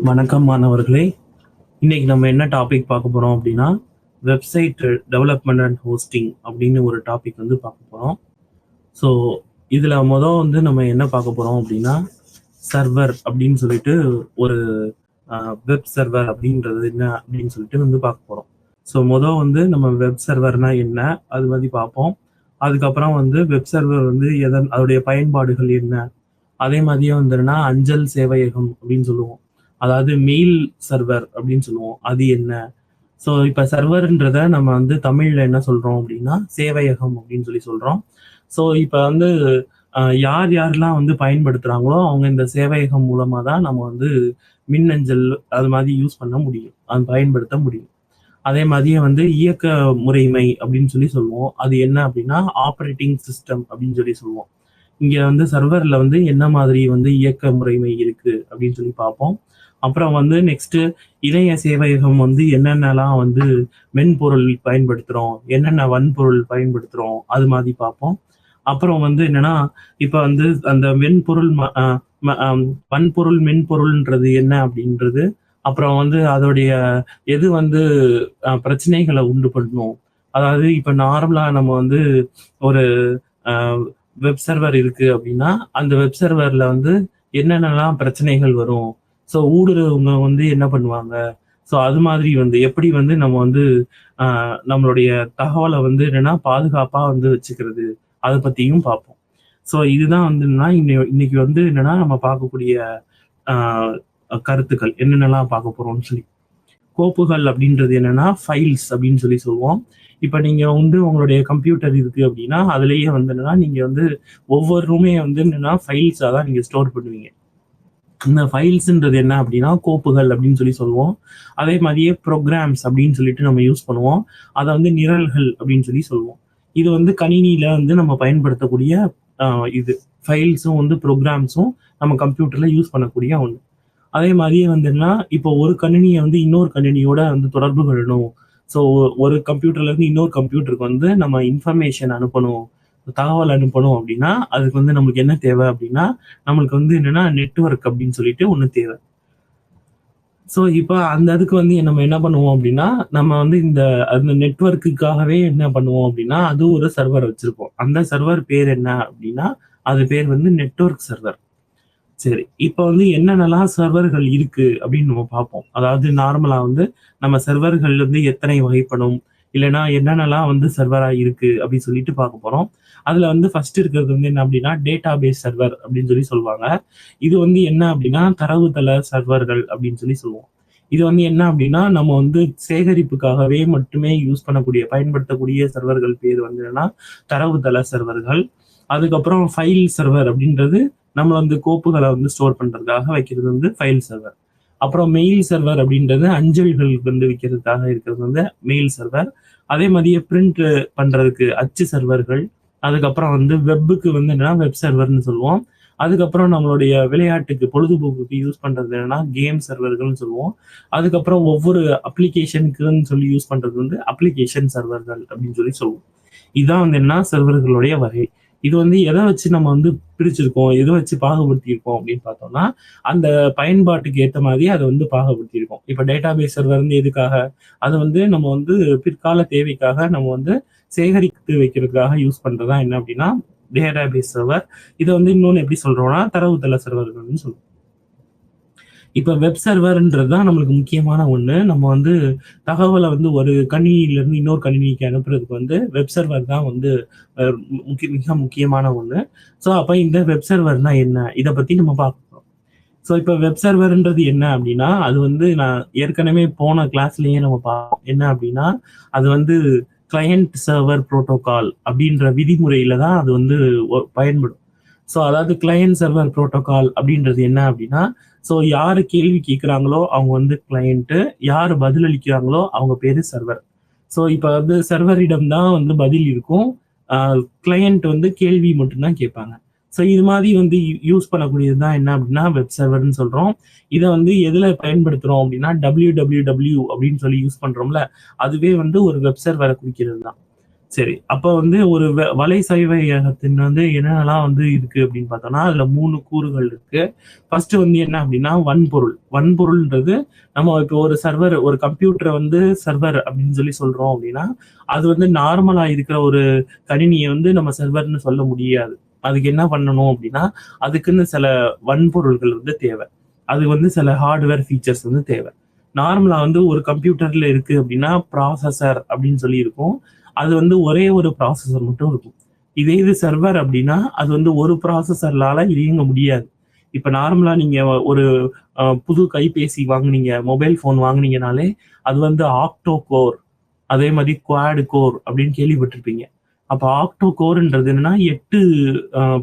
வணக்கம் மாணவர்களே. இன்னைக்கு நம்ம என்ன டாபிக் பார்க்க போறோம் அப்படின்னா, வெப்சைட் டெவலப்மெண்ட் அண்ட் ஹோஸ்டிங் அப்படின்னு ஒரு டாபிக் வந்து பார்க்க போறோம். ஸோ இதுல வந்து நம்ம என்ன பார்க்க போறோம் அப்படின்னா, சர்வர் அப்படின்னு சொல்லிட்டு ஒரு வெப் சர்வர் அப்படின்றது என்ன அப்படின்னு சொல்லிட்டு வந்து பார்க்க போறோம். ஸோ வந்து நம்ம வெப் சர்வர்னா என்ன அது பத்தி பார்ப்போம். அதுக்கப்புறம் வந்து வெப் சர்வர் வந்து அதோடைய பயன்பாடுகள் என்ன, அதே மாதிரியே வந்துன்னா அஞ்சல் சேவையகம் அப்படின்னு சொல்லுவோம். அதாவது மெயில் சர்வர் அப்படின்னு சொல்லுவோம். அது என்ன? ஸோ இப்ப சர்வர்ன்றத நம்ம வந்து தமிழ்ல என்ன சொல்றோம் அப்படின்னா, சேவையகம் அப்படின்னு சொல்றோம். ஸோ இப்ப வந்து யார் யாரெல்லாம் வந்து பயன்படுத்துறாங்களோ, அவங்க இந்த சேவையகம் மூலமா தான் நம்ம வந்து மின்னஞ்சல் அது மாதிரி யூஸ் பண்ண முடியும். அது பயன்படுத்த முடியும். அதே மாதிரியே வந்து இயக்க முறைமை அப்படின்னு சொல்லுவோம். அது என்ன அப்படின்னா, ஆப்பரேட்டிங் சிஸ்டம் அப்படின்னு சொல்லுவோம். இங்க வந்து சர்வர்ல வந்து என்ன மாதிரி வந்து இயக்க முறைமை இருக்கு அப்படின்னு பார்ப்போம். அப்புறம் வந்து நெக்ஸ்ட் இணைய சேவையகம் வந்து என்னென்னலாம் வந்து மென்பொருள் பயன்படுத்துறோம், என்னென்ன வன்பொருள் பயன்படுத்துறோம் அது மாதிரி பார்ப்போம். அப்புறம் வந்து என்னன்னா, இப்ப வந்து அந்த மென்பொருள் வன்பொருள் மென்பொருள்ன்றது என்ன அப்படின்றது, அப்புறம் வந்து அதோடைய எது வந்து பிரச்சனைகளை உண்டு பண்ணும். அதாவது இப்ப நார்மலா நம்ம வந்து ஒரு வெப் சர்வர் இருக்கு அப்படின்னா, அந்த வெப் சர்வர்ல வந்து என்னென்னலாம் பிரச்சனைகள் வரும். ஸோ ஊடுருவவங்க வந்து என்ன பண்ணுவாங்க. ஸோ அது மாதிரி வந்து எப்படி வந்து நம்ம வந்து நம்மளுடைய தகவலை வந்து என்னன்னா பாதுகாப்பா வந்து வச்சுக்கிறது, அதை பத்தியும் பார்ப்போம். ஸோ இதுதான் வந்து என்னன்னா இன்னைக்கு வந்து என்னன்னா நம்ம பார்க்கக்கூடிய கருத்துக்கள் என்னென்னலாம் பார்க்க போறோம்னு கோப்புகள் அப்படின்றது என்னன்னா ஃபைல்ஸ் அப்படின்னு சொல்லுவோம். இப்ப நீங்க வந்து உங்களுடைய கம்ப்யூட்டர் இருக்கு அப்படின்னா, அதுலயே வந்து என்னன்னா நீங்க வந்து ஒவ்வொரு ரூமே வந்து என்னன்னா ஃபைல்ஸா தான் நீங்க ஸ்டோர் பண்ணுவீங்க. இந்த ஃபைல்ஸ்ன்றது என்ன அப்படின்னா கோப்புகள் அப்படின்னு சொல்லுவோம். அதே மாதிரியே ப்ரோக்ராம்ஸ் அப்படின்னு சொல்லிட்டு நம்ம யூஸ் பண்ணுவோம். அதை வந்து நிரல்கள் அப்படின்னு சொல்லுவோம். இது வந்து கணினியில வந்து நம்ம பயன்படுத்தக்கூடிய இது ஃபைல்ஸும் வந்து ப்ரோக்ராம்ஸும் நம்ம கம்ப்யூட்டர்ல யூஸ் பண்ணக்கூடிய ஒன்று. அதே மாதிரியே வந்துன்னா இப்போ ஒரு கணினியை வந்து இன்னொரு கணினியோட வந்து தொடர்பு கொள்ளணும். ஸோ ஒரு கம்ப்யூட்டர்ல இருந்து இன்னொரு கம்ப்யூட்டருக்கு வந்து நம்ம இன்ஃபர்மேஷன் அனுப்பணும், தகவல் அனுப்பணும் அப்படின்னா அதுக்கு வந்து நம்மளுக்கு என்ன தேவை அப்படின்னா, நம்மளுக்கு வந்து என்னன்னா நெட்வொர்க் அப்படின்னு சொல்லிட்டு ஒன்று தேவை. ஸோ இப்போ அந்த அதுக்கு வந்து நம்ம என்ன பண்ணுவோம் அப்படின்னா, நம்ம வந்து அந்த நெட்வொர்க்குக்காகவே என்ன பண்ணுவோம் அப்படின்னா, அது ஒரு சர்வர் வச்சிருப்போம். அந்த சர்வர் பேர் என்ன அப்படின்னா, அது பேர் வந்து நெட்வொர்க் சர்வர். சரி. இப்ப வந்து என்னென்னலாம் சர்வர்கள் இருக்கு அப்படின்னு நம்ம பார்ப்போம். அதாவது நார்மலா வந்து நம்ம சர்வர்கள் வந்து எத்தனை வகைப்படும், இல்லைன்னா என்னென்னலாம் வந்து சர்வரா இருக்கு அப்படின்னு சொல்லிட்டு பார்க்க போறோம். அதுல வந்து ஃபர்ஸ்ட் இருக்கிறது வந்து என்ன அப்படின்னா, டேட்டாபேஸ் சர்வர் அப்படின்னு சொல்லுவாங்க. இது வந்து என்ன அப்படின்னா, தரவுத்தள சர்வர்கள் அப்படின்னு சொல்லுவோம். இது வந்து என்ன அப்படின்னா, நம்ம வந்து சேகரிப்புக்காகவே மட்டுமே யூஸ் பண்ணக்கூடிய, பயன்படுத்தக்கூடிய சர்வர்கள் பேர் வந்து என்னன்னா, தரவுத்தள சர்வர்கள். அதுக்கப்புறம் ஃபைல் சர்வர் அப்படின்றது நம்ம வந்து கோப்புகளை வந்து ஸ்டோர் பண்றதுக்காக வைக்கிறது வந்து ஃபைல் சர்வர். அப்புறம் மெயில் சர்வர் அப்படின்றது அஞ்சல்கள் வந்து வைக்கிறதுக்காக இருக்கிறது வந்து மெயில் சர்வர். அதே மாதிரியே பிரிண்ட் பண்றதுக்கு அச்சு சர்வர்கள். அதுக்கப்புறம் வந்து வெப்புக்கு வந்து என்னன்னா வெப் சர்வர்னு சொல்லுவோம். அதுக்கப்புறம் நம்மளுடைய விளையாட்டுக்கு பொழுதுபோக்குக்கு யூஸ் பண்றது என்னன்னா கேம் சர்வர்கள்னு சொல்லுவோம். அதுக்கப்புறம் ஒவ்வொரு அப்ளிகேஷனுக்குன்னு சொல்லி யூஸ் பண்றது வந்து அப்ளிகேஷன் சர்வர்கள் அப்படின்னு சொல்லுவோம். இதுதான் வந்து என்ன சர்வர்களுடைய வகை. இது வந்து எதை வச்சு நம்ம வந்து பிரிச்சிருக்கோம், எதை வச்சு பாகுபடுத்தியிருக்கோம் அப்படின்னு பார்த்தோம்னா, அந்த பயன்பாட்டுக்கு ஏற்ற மாதிரி அதை வந்து பாகுபடுத்தியிருக்கோம். இப்போ டேட்டாபேஸ் சர்வர் வந்து எதுக்காக, அது வந்து நம்ம வந்து பிற்கால தேவைக்காக நம்ம வந்து சேகரித்து வைக்கிறதுக்காக யூஸ் பண்றதா என்ன அப்படின்னா டேட்டாபேஸ் சர்வர். இதை வந்து இன்னொன்று எப்படி சொல்றோம்னா தரவுத்தள சர்வர்கள்னு சொல்லுவோம். இப்ப வெப் சர்வர்ன்றது தான் நம்மளுக்கு முக்கியமான ஒண்ணு. நம்ம வந்து தகவலை வந்து ஒரு கணினியில இருந்து இன்னொரு கணினிக்கு அனுப்புறதுக்கு வந்து வெப் சர்வர் தான் வந்து மிக முக்கியமான ஒண்ணு. ஸோ அப்ப இந்த வெப் சர்வர்னா என்ன? இத பத்தி நம்ம பார்க்க போறோம். ஸோ இப்ப வெப் சர்வர்ன்றது என்ன அப்படின்னா, அது வந்து நான் ஏற்கனவே போன கிளாஸ்லயே நம்ம பார்த்தோம். என்ன அப்படின்னா, அது வந்து கிளையன்ட் சர்வர் புரோட்டோகால் அப்படின்ற விதிமுறையில தான் அது வந்து பயன்படும். ஸோ அதாவது கிளையன்ட் சர்வர் புரோட்டோகால் அப்படின்றது என்ன அப்படின்னா, ஸோ யாரு கேள்வி கேட்குறாங்களோ அவங்க வந்து கிளையண்ட்டு, யாரு பதில் அளிக்கிறாங்களோ அவங்க பேரு சர்வர். ஸோ இப்போ வந்து சர்வரிடம் தான் வந்து பதில் இருக்கும். கிளையண்ட் வந்து கேள்வி மட்டும்தான் கேட்பாங்க. ஸோ இது மாதிரி வந்து யூஸ் பண்ணக்கூடியது தான் என்ன அப்படின்னா வெப் சர்வர்னு சொல்றோம். இதை வந்து எதுல பயன்படுத்துறோம் அப்படின்னா www அப்படின்னு சொல்லி யூஸ் பண்றோம்ல, அதுவே வந்து ஒரு வெப் சர்வரை குறிக்கிறது தான். சரி. அப்ப வந்து ஒரு வலை சேவையகத்தின் வந்து என்னென்னலாம் வந்து இருக்கு அப்படின்னு பார்த்தோம்னா, அதுல 3 கூறுகள் இருக்கு. ஃபர்ஸ்ட் வந்து என்ன அப்படின்னா, வன்பொருள். வன்பொருள்ன்றது நம்ம இப்போ ஒரு சர்வர் ஒரு கம்ப்யூட்டர வந்து சர்வர் அப்படின்னு சொல்லி சொல்றோம் அப்படின்னா, அது வந்து நார்மலா இருக்கிற ஒரு கணினிய வந்து நம்ம சர்வர்ன்னு சொல்ல முடியாது. அதுக்கு என்ன பண்ணணும் அப்படின்னா, அதுக்குன்னு சில வன்பொருள்கள் வந்து தேவை. அது வந்து சில ஹார்ட்வேர் ஃபீச்சர்ஸ் வந்து தேவை. நார்மலா வந்து ஒரு கம்ப்யூட்டர்ல இருக்கு அப்படின்னா, ப்ராசஸர் அப்படின்னு சொல்லி இருக்கும். அது வந்து ஒரே ஒரு ப்ராசஸர் மட்டும் இருக்கும். இதே இது சர்வர் அப்படின்னா, அது வந்து ஒரு ப்ராசஸர்லால இயங்க முடியாது. இப்ப நார்மலா நீங்க ஒரு புது கைபேசி வாங்குனீங்க, மொபைல் ஃபோன் வாங்குனீங்கனாலே, அது வந்து ஆக்டோ கோர், அதே மாரி குவாட் கோர் அப்படின்னு கேள்விப்பட்டிருப்பீங்க. அப்ப ஆக்டோ கோர்ன்றது என்னன்னா 8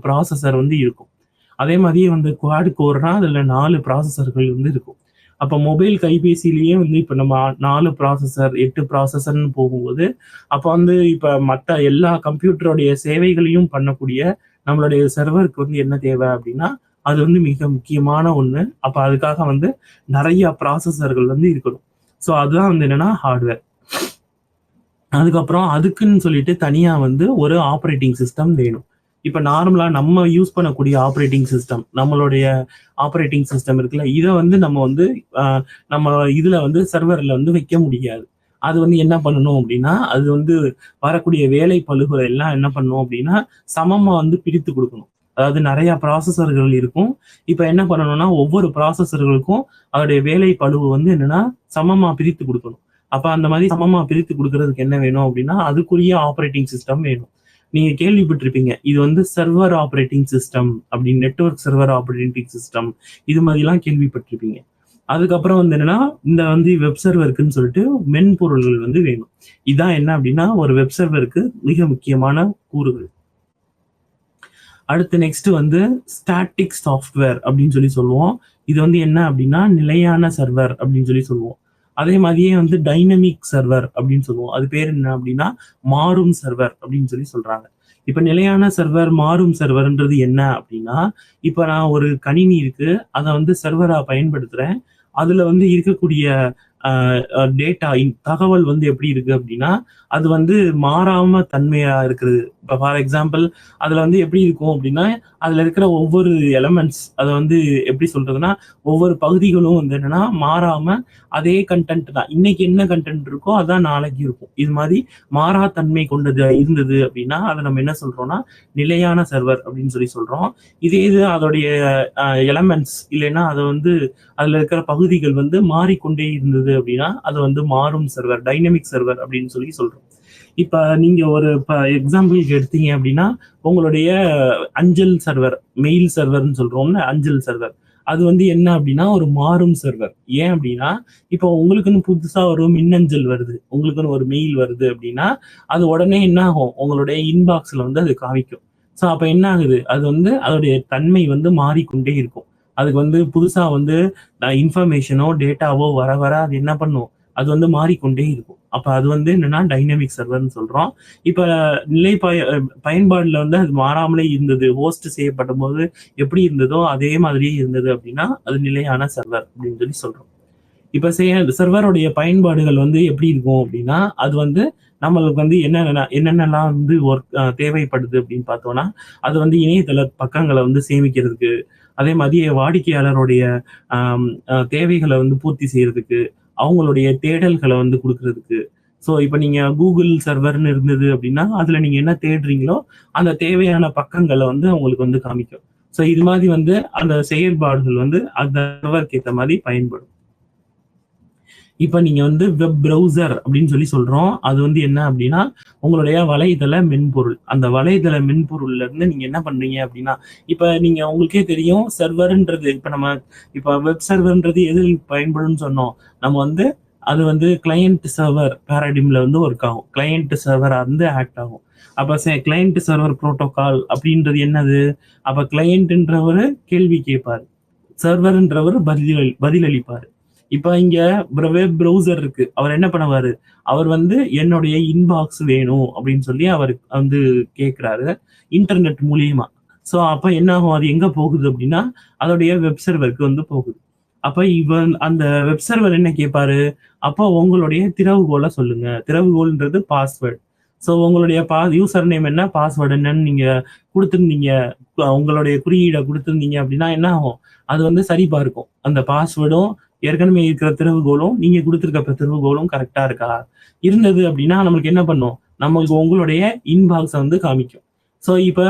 ப்ராசஸர் வந்து இருக்கும். அதே மாதிரியே வந்து குவாட் கோர்னா அதுல 4 ப்ராசஸர்கள் வந்து இருக்கும். அப்ப மொபைல் கைபேசியிலேயே வந்து இப்ப நம்ம 4 ப்ராசஸர், 8 ப்ராசஸர்ன்னு போகும்போது, அப்ப வந்து இப்ப மத்த எல்லா கம்ப்யூட்டருடைய சேவைகளையும் பண்ணக்கூடிய நம்மளுடைய சர்வருக்கு வந்து என்ன தேவை அப்படின்னா, அது வந்து மிக முக்கியமான ஒண்ணு. அப்ப அதுக்காக வந்து நெறைய ப்ராசஸர்கள் வந்து இருக்கணும். ஸோ அதுதான் வந்து என்னன்னா ஹார்ட்வேர். அதுக்கப்புறம் அதுக்குன்னு சொல்லிட்டு தனியா வந்து ஒரு ஆப்பரேட்டிங் சிஸ்டம் வேணும். இப்ப நார்மலா நம்ம யூஸ் பண்ணக்கூடிய ஆப்பரேட்டிங் சிஸ்டம், நம்மளுடைய ஆப்பரேட்டிங் சிஸ்டம் இருக்குல்ல, இத வந்து நம்ம வந்து அ நம்ம இதுல வந்து சர்வர்ல வந்து வைக்க முடியாது. அது வந்து என்ன பண்ணணும் அப்டின்னா, அது வந்து வரக்கூடிய வேலை பளுக்கள எல்லாம் என்ன பண்ணணும் அப்டின்னா, சமமா வந்து பிரித்து குடுக்கணும். அதாவது நெறைய ப்ராசஸர்கள் இருக்கும். இப்ப என்ன பண்ணணும்னா, ஒவ்வொரு ப்ராசஸர்களுக்கும் அதோடைய வேலை பளுவு வந்து என்னன்னா, சமமா பிரித்து குடுக்கணும். அப்ப அந்த மாரி சமமா பிரித்து குடுக்குறதுக்கு என்ன வேணும் அப்டின்னா, அதுக்குரிய ஆப்பரேட்டிங் சிஸ்டம் வேணும். நீங்க கேள்விப்பட்டிருப்பீங்க. இது வந்து சர்வர் ஆப்பரேட்டிங் சிஸ்டம் அப்படின்னு நெட்வொர்க் சர்வர் ஆப்பரேட்டிங் சிஸ்டம் இது மாதிரிலாம் கேள்விப்பட்டிருப்பீங்க. அதுக்கப்புறம் வந்து என்னன்னா, இந்த வந்து வெப் சர்வருக்குன்னு சொல்லிட்டு மென்பொருள்கள் வந்து வேணும். இதான் என்ன அப்படின்னா, ஒரு வெப் சர்வருக்கு மிக முக்கியமான கூறுகள். அடுத்து நெக்ஸ்ட் வந்து ஸ்டாட்டிக் சாஃப்ட்வேர் அப்படின்னு சொல்லி சொல்லுவோம். இது வந்து என்ன அப்படின்னா, நிலையான சர்வர் அப்படின்னு சொல்லி சொல்லுவோம். அதே மாதிரியே வந்து டைனமிக் சர்வர் அப்படின்னு சொல்லுவோம். அது பேர் என்ன அப்படின்னா, மாறும் சர்வர் அப்படின்னு சொல்லி சொல்றாங்க. இப்ப நிலையான சர்வர், மாறும் சர்வர்ன்றது என்ன அப்படின்னா, இப்ப நான் ஒரு கணினி இருக்கு. அத வந்து சர்வரா பயன்படுத்துறேன். அதுல வந்து இருக்கக்கூடிய அ அ டேட்டா தகவல் வந்து எப்படி இருக்கு அப்படின்னா, அது வந்து மாறாம தன்மையா இருக்குது. இப்ப ஃபார் எக்ஸாம்பிள் அதுல வந்து எப்படி இருக்கும் அப்படின்னா, அதுல இருக்கிற ஒவ்வொரு எலமெண்ட்ஸ் அத வந்து எப்படி சொல்றதுன்னா, ஒவ்வொரு பகுதிகளும் வந்து என்னன்னா, மாறாம அதே கன்டென்ட் தான். இன்னைக்கு என்ன கன்டென்ட் இருக்கோ, அதான் நாளைக்கு இருக்கும். இது மாரி மாறா தன்மை கொண்டது இருந்தது அப்படின்னா, அத நம்ம என்ன சொல்றோம்னா, நிலையான சர்வர் அப்படின்னு சொல்லி சொல்றோம். இதே இது அதோடைய எலமெண்ட்ஸ் இல்லைன்னா, அத வந்து அதுல இருக்கிற பகுதிகள் வந்து மாறிக்கொண்டே இருந்தது அப்படின்னா, அது வந்து மாறும் சர்வர், டைனமிக் சர்வர் அப்படின்னு சொல்லி சொல்றோம். இப்ப நீங்க ஒரு எக்ஸாம்பிள்க்கு எடுத்தீங்க அப்படின்னா, உங்களுடைய அஞ்சல் சர்வர், மெயில் சர்வர்ன்னு சொல்றோம்ல, அஞ்சல் சர்வர். அது வந்து என்ன அப்படின்னா, ஒரு மாறும் சர்வர். ஏன் அப்படின்னா, இப்போ உங்களுக்குன்னு புதுசா ஒரு மின்னஞ்சல் வருது. உங்களுக்குன்னு ஒரு மெயில் வருது அப்படின்னா, அது உடனே என்ன ஆகும்? உங்களுடைய இன்பாக்ஸ்ல வந்து அது காமிக்கும். ஸோ அப்ப என்ன ஆகுது? அது வந்து அதோடைய தன்மை வந்து மாறிக்கொண்டே இருக்கும். அதுக்கு வந்து புதுசா வந்து இன்ஃபர்மேஷனோ, டேட்டாவோ வர வர அது என்ன பண்ணும்? அது வந்து மாறிக்கொண்டே இருக்கும். அப்ப அது வந்து என்னன்னா டைனமிக் சர்வர்ன்னு சொல்றோம். இப்ப நிலை பயன்பாடுல வந்து அது மாறாமலே இருந்தது. ஹோஸ்ட் செய்யப்பட்டபோது எப்படி இருந்ததோ, அதே மாதிரியே இருந்தது அப்படின்னா, அது நிலையான சர்வர் அப்படின்னு சொல்லி சொல்றோம். இப்ப சர்வருடைய பயன்பாடுகள் வந்து எப்படி இருக்கும் அப்படின்னா, அது வந்து நம்மளுக்கு வந்து என்னென்னலாம் வந்து தேவைப்படுது அப்படின்னு பார்த்தோம்னா, அது வந்து இணையதள பக்கங்கள வந்து சேமிக்கிறதுக்கு, அதே மாதிரி வாடிக்கையாளருடைய ஆம் தேவைகள வந்து பூர்த்தி செய்றதுக்கு, அவங்களுடைய தேடல்கள வந்து குடுக்குறதுக்கு. ஸோ இப்ப நீங்க Google சர்வர்ன்னு இருந்தது அப்படின்னா, அதுல நீங்க என்ன தேடுறீங்களோ, அந்த தேவையான பக்கங்கள வந்து உங்களுக்கு வந்து காமிக்கும். ஸோ இது மாதிரி வந்து அந்த செயல்பாடுகள் வந்து அந்த சர்வருக்கு ஏத்த மாரி பயன்படும். இப்ப நீங்க வந்து வெப் பிரவுசர் அப்படின்னு சொல்லி சொல்றோம். அது வந்து என்ன அப்படின்னா, உங்களுடைய வலைதள மென்பொருள். அந்த வலைதள மென்பொருள்ல இருந்து நீங்க என்ன பண்றீங்க அப்படின்னா, இப்ப நீங்க உங்களுக்கே தெரியும் சர்வர்ன்றது இப்ப வெப் சர்வர்ன்றது எதில் பயன்படும்னு சொன்னோம். நம்ம வந்து அது வந்து கிளையன்ட் சர்வர் பாராடிம்ல வந்து ஒர்க் ஆகும். கிளையன்ட் சர்வரா இருந்து ஆக்ட் ஆகும். அப்ப கிளையன்ட் சர்வர் புரோட்டோகால் அப்படின்றது என்னது? அப்ப கிளையன்ட்ன்றவரு கேள்வி கேட்பாரு. சர்வர்ன்றவர் பதிலளிப்பாரு. இப்ப இங்க வெப் பிரவுசர் இருக்கு. அவர் என்ன பண்ணுவாரு? அவர் வந்து என்னுடைய இன்பாக்ஸ் வேணும் அப்படின்னு சொல்லி அவரு வந்து கேட்கிறாரு. இன்டர்நெட் மூலியமா. ஸோ அப்ப என்ன ஆகும்? அது எங்க போகுது அப்படின்னா, அதோடைய வெப் சர்வருக்கு வந்து போகுது. அப்ப அந்த வெப் சர்வர் என்ன கேட்பாரு? அப்போ உங்களுடைய திறவுகோல சொல்லுங்க. திறவுகோல்ன்றது பாஸ்வேர்ட். ஸோ உங்களுடைய யூசர் நேம் என்ன, பாஸ்வேர்டு என்னன்னு நீங்க கொடுத்துருந்தீங்க, உங்களுடைய குறியீடை கொடுத்துருந்தீங்க அப்படின்னா என்ன ஆகும், அது வந்து சரி பார்க்கும். அந்த பாஸ்வேர்டும் ஏற்கனவே இருக்கிற திறவுகோலும் நீங்க கொடுத்துருக்க திறவுகோலும் கரெக்டா இருக்கா இருந்தது அப்படின்னா நம்மளுக்கு என்ன பண்ணும், நம்மளுக்கு உங்களுடைய இன்பாக்ஸை வந்து காமிக்கும். ஸோ இப்போ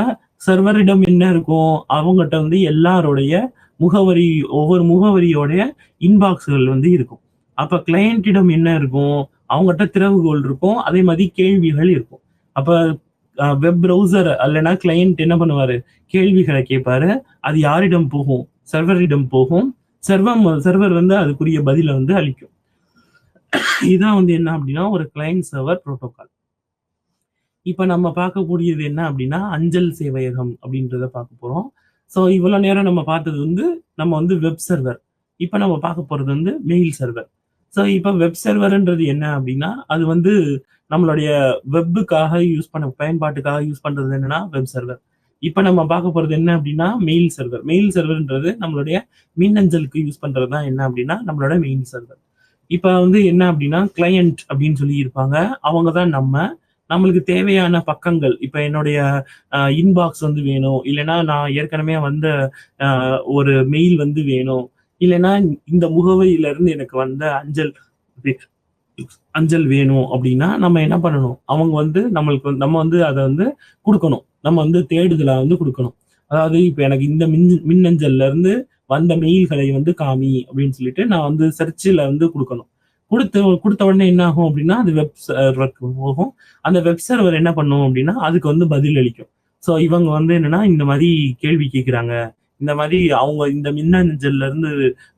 சர்வரிடம் என்ன இருக்கும், அவங்ககிட்ட வந்து எல்லாருடைய முகவரி, ஒவ்வொரு முகவரியோடைய இன்பாக்ஸ்கள் வந்து இருக்கும். அப்ப கிளையண்டிடம் என்ன இருக்கும், அவங்ககிட்ட திறவுகோல் இருக்கும், அதே மாதிரி கேள்விகள் இருக்கும். அப்ப வெப் ப்ரௌசர் அல்லனா கிளையண்ட் என்ன பண்ணுவாரு, கேள்விகளை கேட்பாரு. அது யாரிடம் போகும், சர்வரிடம் போகும். சர்வர் வந்து அதுக்குரிய பதிலை வந்து அளிக்கும். இதான் வந்து என்ன அப்படின்னா ஒரு கிளையண்ட் சர்வர் புரோட்டோகால். இப்ப நம்ம பார்க்கக்கூடியது என்ன அப்படின்னா அஞ்சல் சேவையகம் அப்படின்றத பார்க்க போறோம். ஸோ இவ்வளவு நேரம் நம்ம பார்த்தது வந்து நம்ம வந்து வெப் சர்வர். இப்ப நம்ம பார்க்க போறது வந்து மெயில் சர்வர். ஸோ இப்ப வெப் சர்வர்ன்றது என்ன அப்படின்னா அது வந்து நம்மளுடைய வெப்புக்காக பயன்பாட்டுக்காக யூஸ் பண்றது என்னன்னா வெப் சர்வர். இப்ப நம்ம பார்க்க போறது என்ன அப்படின்னா மெயில் சர்வர். மெயில் சர்வர்ன்றது நம்மளுடைய மின்னஞ்சலுக்கு யூஸ் பண்றது தான் என்ன அப்படின்னா நம்மளோட மெயில் சர்வர். இப்ப வந்து என்ன அப்படின்னா கிளையண்ட் அப்படின்னு சொல்லி இருப்பாங்க. அவங்க தான் நம்மளுக்கு தேவையான பக்கங்கள், இப்ப என்னுடைய இன்பாக்ஸ் வந்து வேணும், இல்லைன்னா நான் ஏற்கனவே வந்த ஒரு மெயில் வந்து வேணும், இல்லைன்னா இந்த முகவரியில இருந்து எனக்கு வந்த அஞ்சல் வேணும் அப்படின்னா நம்ம என்ன பண்ணணும், அவங்க வந்து நம்ம வந்து அதை வந்து கொடுக்கணும், நம்ம வந்து தேடுதலா வந்து கொடுக்கணும். அதாவது இப்ப எனக்கு இந்த மின்னஞ்சல்ல இருந்து வந்த மெயில்களை வந்து காமி அப்படின்னு சொல்லிட்டு நான் வந்து சர்ச்சில் வந்து கொடுக்கணும். கொடுத்த உடனே என்ன ஆகும் அப்படின்னா அது வெப் சர்வருக்கு போகும். அந்த வெப் சர்வர் என்ன பண்ணும் அப்படின்னா அதுக்கு வந்து பதில் அளிக்கும். ஸோ இவங்க வந்து என்னன்னா இந்த மாதிரி கேள்வி கேட்குறாங்க, இந்த மாதிரி அவங்க இந்த மின்னஞ்சல்ல இருந்து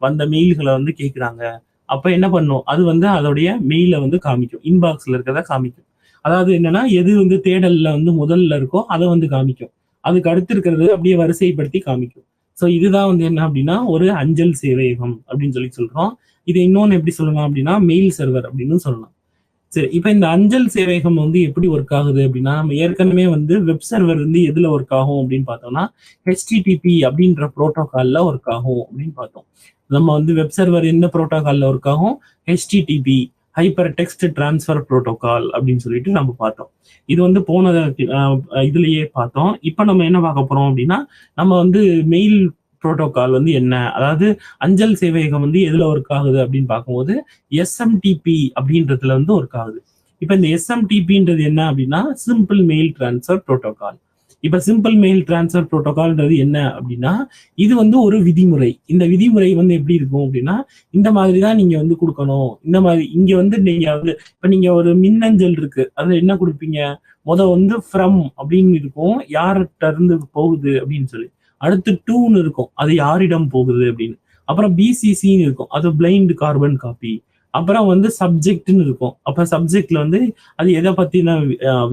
வந்த மெயில்களை வந்து கேட்குறாங்க. அப்ப என்ன பண்ணும், அது வந்து அதோடைய மெயிலை வந்து காமிக்கும், இன்பாக்ஸ்ல இருக்கிறத காமிக்கும். அதாவது என்னன்னா எது வந்து தேடல்ல வந்து முதல்ல இருக்கோ அதை வந்து காமிக்கும், அதுக்கு அடுத்து இருக்கிறது அப்படியே வரிசைப்படுத்தி காமிக்கும். ஸோ இதுதான் வந்து என்ன அப்படின்னா ஒரு அஞ்சல் சேவையகம் அப்படின்னு சொல்லி சொல்றோம். இது இன்னொன்னு எப்படி சொல்லலாம் அப்படின்னா மெயில் சர்வர் அப்படின்னு சொல்லலாம். சரி, இப்ப இந்த அஞ்சல் சேவையகம் வந்து எப்படி ஒர்க் ஆகுது அப்படின்னா நம்ம ஏற்கனவே வந்து வெப் சர்வர் வந்து எதுல ஒர்க் ஆகும் அப்படின்னு பார்த்தோம்னா HTTP அப்படின்ற புரோட்டோகால்ல ஒர்க் ஆகும் அப்படின்னு பார்த்தோம். நம்ம வந்து வெப் சர்வர் எந்த புரோட்டோகால்ல ஒர்க் ஆகும், HTTP hyper text transfer protocol அப்படின்னு சொல்லிட்டு நம்ம பார்த்தோம். இது வந்து போன இதுலயே பார்த்தோம். இப்ப நம்ம என்ன பார்க்க போறோம் அப்படின்னா நம்ம வந்து மெயில் புரோட்டோகால் வந்து என்ன, அதாவது அஞ்சல் சேவையகம் வந்து எதுல ஒர்க் ஆகுது அப்படின்னு பார்க்கும்போது SMTP அப்படின்றதுல வந்து ஒர்க் ஆகுது. இப்ப இந்த SMTPன்றது என்ன அப்படின்னா சிம்பிள் மெயில் டிரான்ஸ்ஃபர் புரோட்டோகால். இப்ப சிம்பிள் மெயில் டிரான்ஸ்ஃபர் புரோட்டோகால்ன்றது என்ன அப்படின்னா இது வந்து ஒரு விதிமுறை. இந்த விதிமுறை வந்து எப்படி இருக்கும் அப்படின்னா இந்த மாதிரி தான் நீங்க வந்து கொடுக்கணும். இந்த மாதிரி இங்க வந்து நீங்க வந்து இப்ப நீங்க ஒரு மின்னஞ்சல் இருக்கு, அதுல என்ன கொடுப்பீங்க, வந்து ஃப்ரம் அப்படின்னு இருக்கும், யார்கிட்ட இருந்து போகுது அப்படின்னு சொல்லி. அடுத்து டூன்னு இருக்கும், அது யாரிடம் போகுது அப்படின்னு. அப்புறம் BCCன்னு இருக்கும், அது பிளைண்ட் கார்பன் காப்பி. அப்புறம் வந்து சப்ஜெக்ட்னு இருக்கும், அப்ப சப்ஜெக்ட்ல வந்து அது எதை பத்தின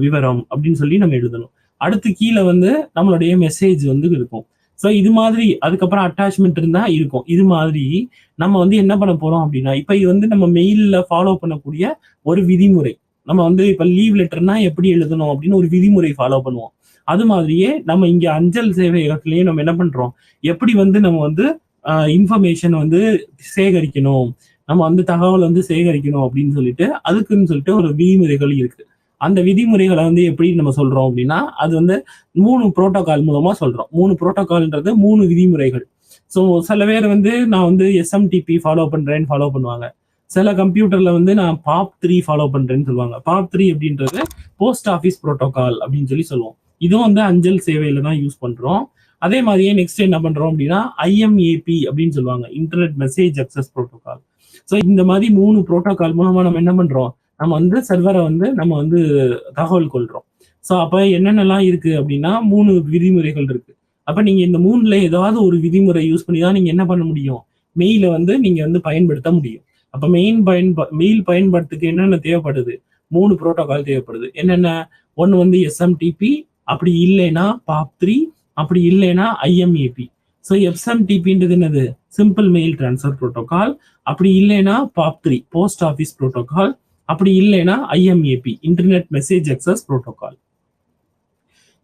விவரம் அப்படின்னு சொல்லி நம்ம எழுதணும். அடுத்து கீழே வந்து நம்மளுடைய மெசேஜ் வந்து இருக்கும். ஸோ இது மாதிரி அதுக்கப்புறம் அட்டாச்மெண்ட் இருந்தா இருக்கும். இது மாதிரி நம்ம வந்து என்ன பண்ண போறோம் அப்படின்னா இப்ப இது வந்து நம்ம மெயில்ல ஃபாலோ பண்ணக்கூடிய ஒரு விதிமுறை. நம்ம வந்து இப்ப லீவ் லெட்டர்னா எப்படி எழுதணும் அப்படின்னு ஒரு விதிமுறை ஃபாலோ பண்ணுவோம். அது மாதிரியே நம்ம இங்க அஞ்சல் சேவையகத்திலேயே நம்ம என்ன பண்றோம், எப்படி வந்து நம்ம வந்து இன்ஃபர்மேஷன் வந்து சேகரிக்கணும், நம்ம வந்து தகவல் வந்து சேகரிக்கணும் அப்படின்னு சொல்லிட்டு அதுக்குன்னு சொல்லிட்டு ஒரு விதிமுறைகள் இருக்கு. அந்த விதிமுறைகளை வந்து எப்படி நம்ம சொல்றோம் அப்படின்னா அது வந்து 3 புரோட்டோகால் மூலமா சொல்றோம். 3 புரோட்டோகால்ன்றது 3 விதிமுறைகள். ஸோ சில பேர் வந்து நான் வந்து SMTP ஃபாலோ பண்றேன்னு ஃபாலோ பண்ணுவாங்க. சில கம்ப்யூட்டர்ல வந்து நான் POP3 ஃபாலோ பண்றேன்னு சொல்லுவாங்க. POP3 அப்படின்றது போஸ்ட் ஆஃபீஸ் புரோட்டோகால் அப்படின்னு சொல்லி சொல்லுவோம். இதுவும் வந்து அஞ்சல் சேவையில தான் யூஸ் பண்றோம். அதே மாதிரியே நெக்ஸ்ட் என்ன பண்றோம் அப்படின்னா IMAP அப்படின்னு சொல்லுவாங்க, internet message access protocol. So இந்த மாதிரி 3 புரோட்டோகால் மூலமா நம்ம என்ன பண்றோம், நம்ம வந்து சர்வரை வந்து நம்ம வந்து தகவல் கொள்றோம். ஸோ அப்ப என்னென்னலாம் இருக்கு அப்படின்னா 3 விதிமுறைகள் இருக்கு. அப்ப நீங்க இந்த 3ல ஏதாவது ஒரு விதிமுறை யூஸ் பண்ணி தான் நீங்க என்ன பண்ண முடியும், மெயில வந்து நீங்க வந்து பயன்படுத்த முடியும். அப்ப மெயில் பயன்படுத்துக்கு என்னென்ன தேவைப்படுது, 3 புரோட்டோகால் தேவைப்படுது. என்னென்ன, ஒன்னு வந்து SMTP, அப்படி இல்லைன்னா POP3, அப்படி இல்லைன்னா IMAP. ஸோ SMTPன்றது என்னது, சிம்பிள் மெயில் டிரான்ஸ்ஃபர் புரோட்டோகால். அப்படி இல்லைன்னா POP3 போஸ்ட் ஆஃபீஸ் புரோட்டோகால். அப்படி இல்லைன்னா IMAP internet message access protocol.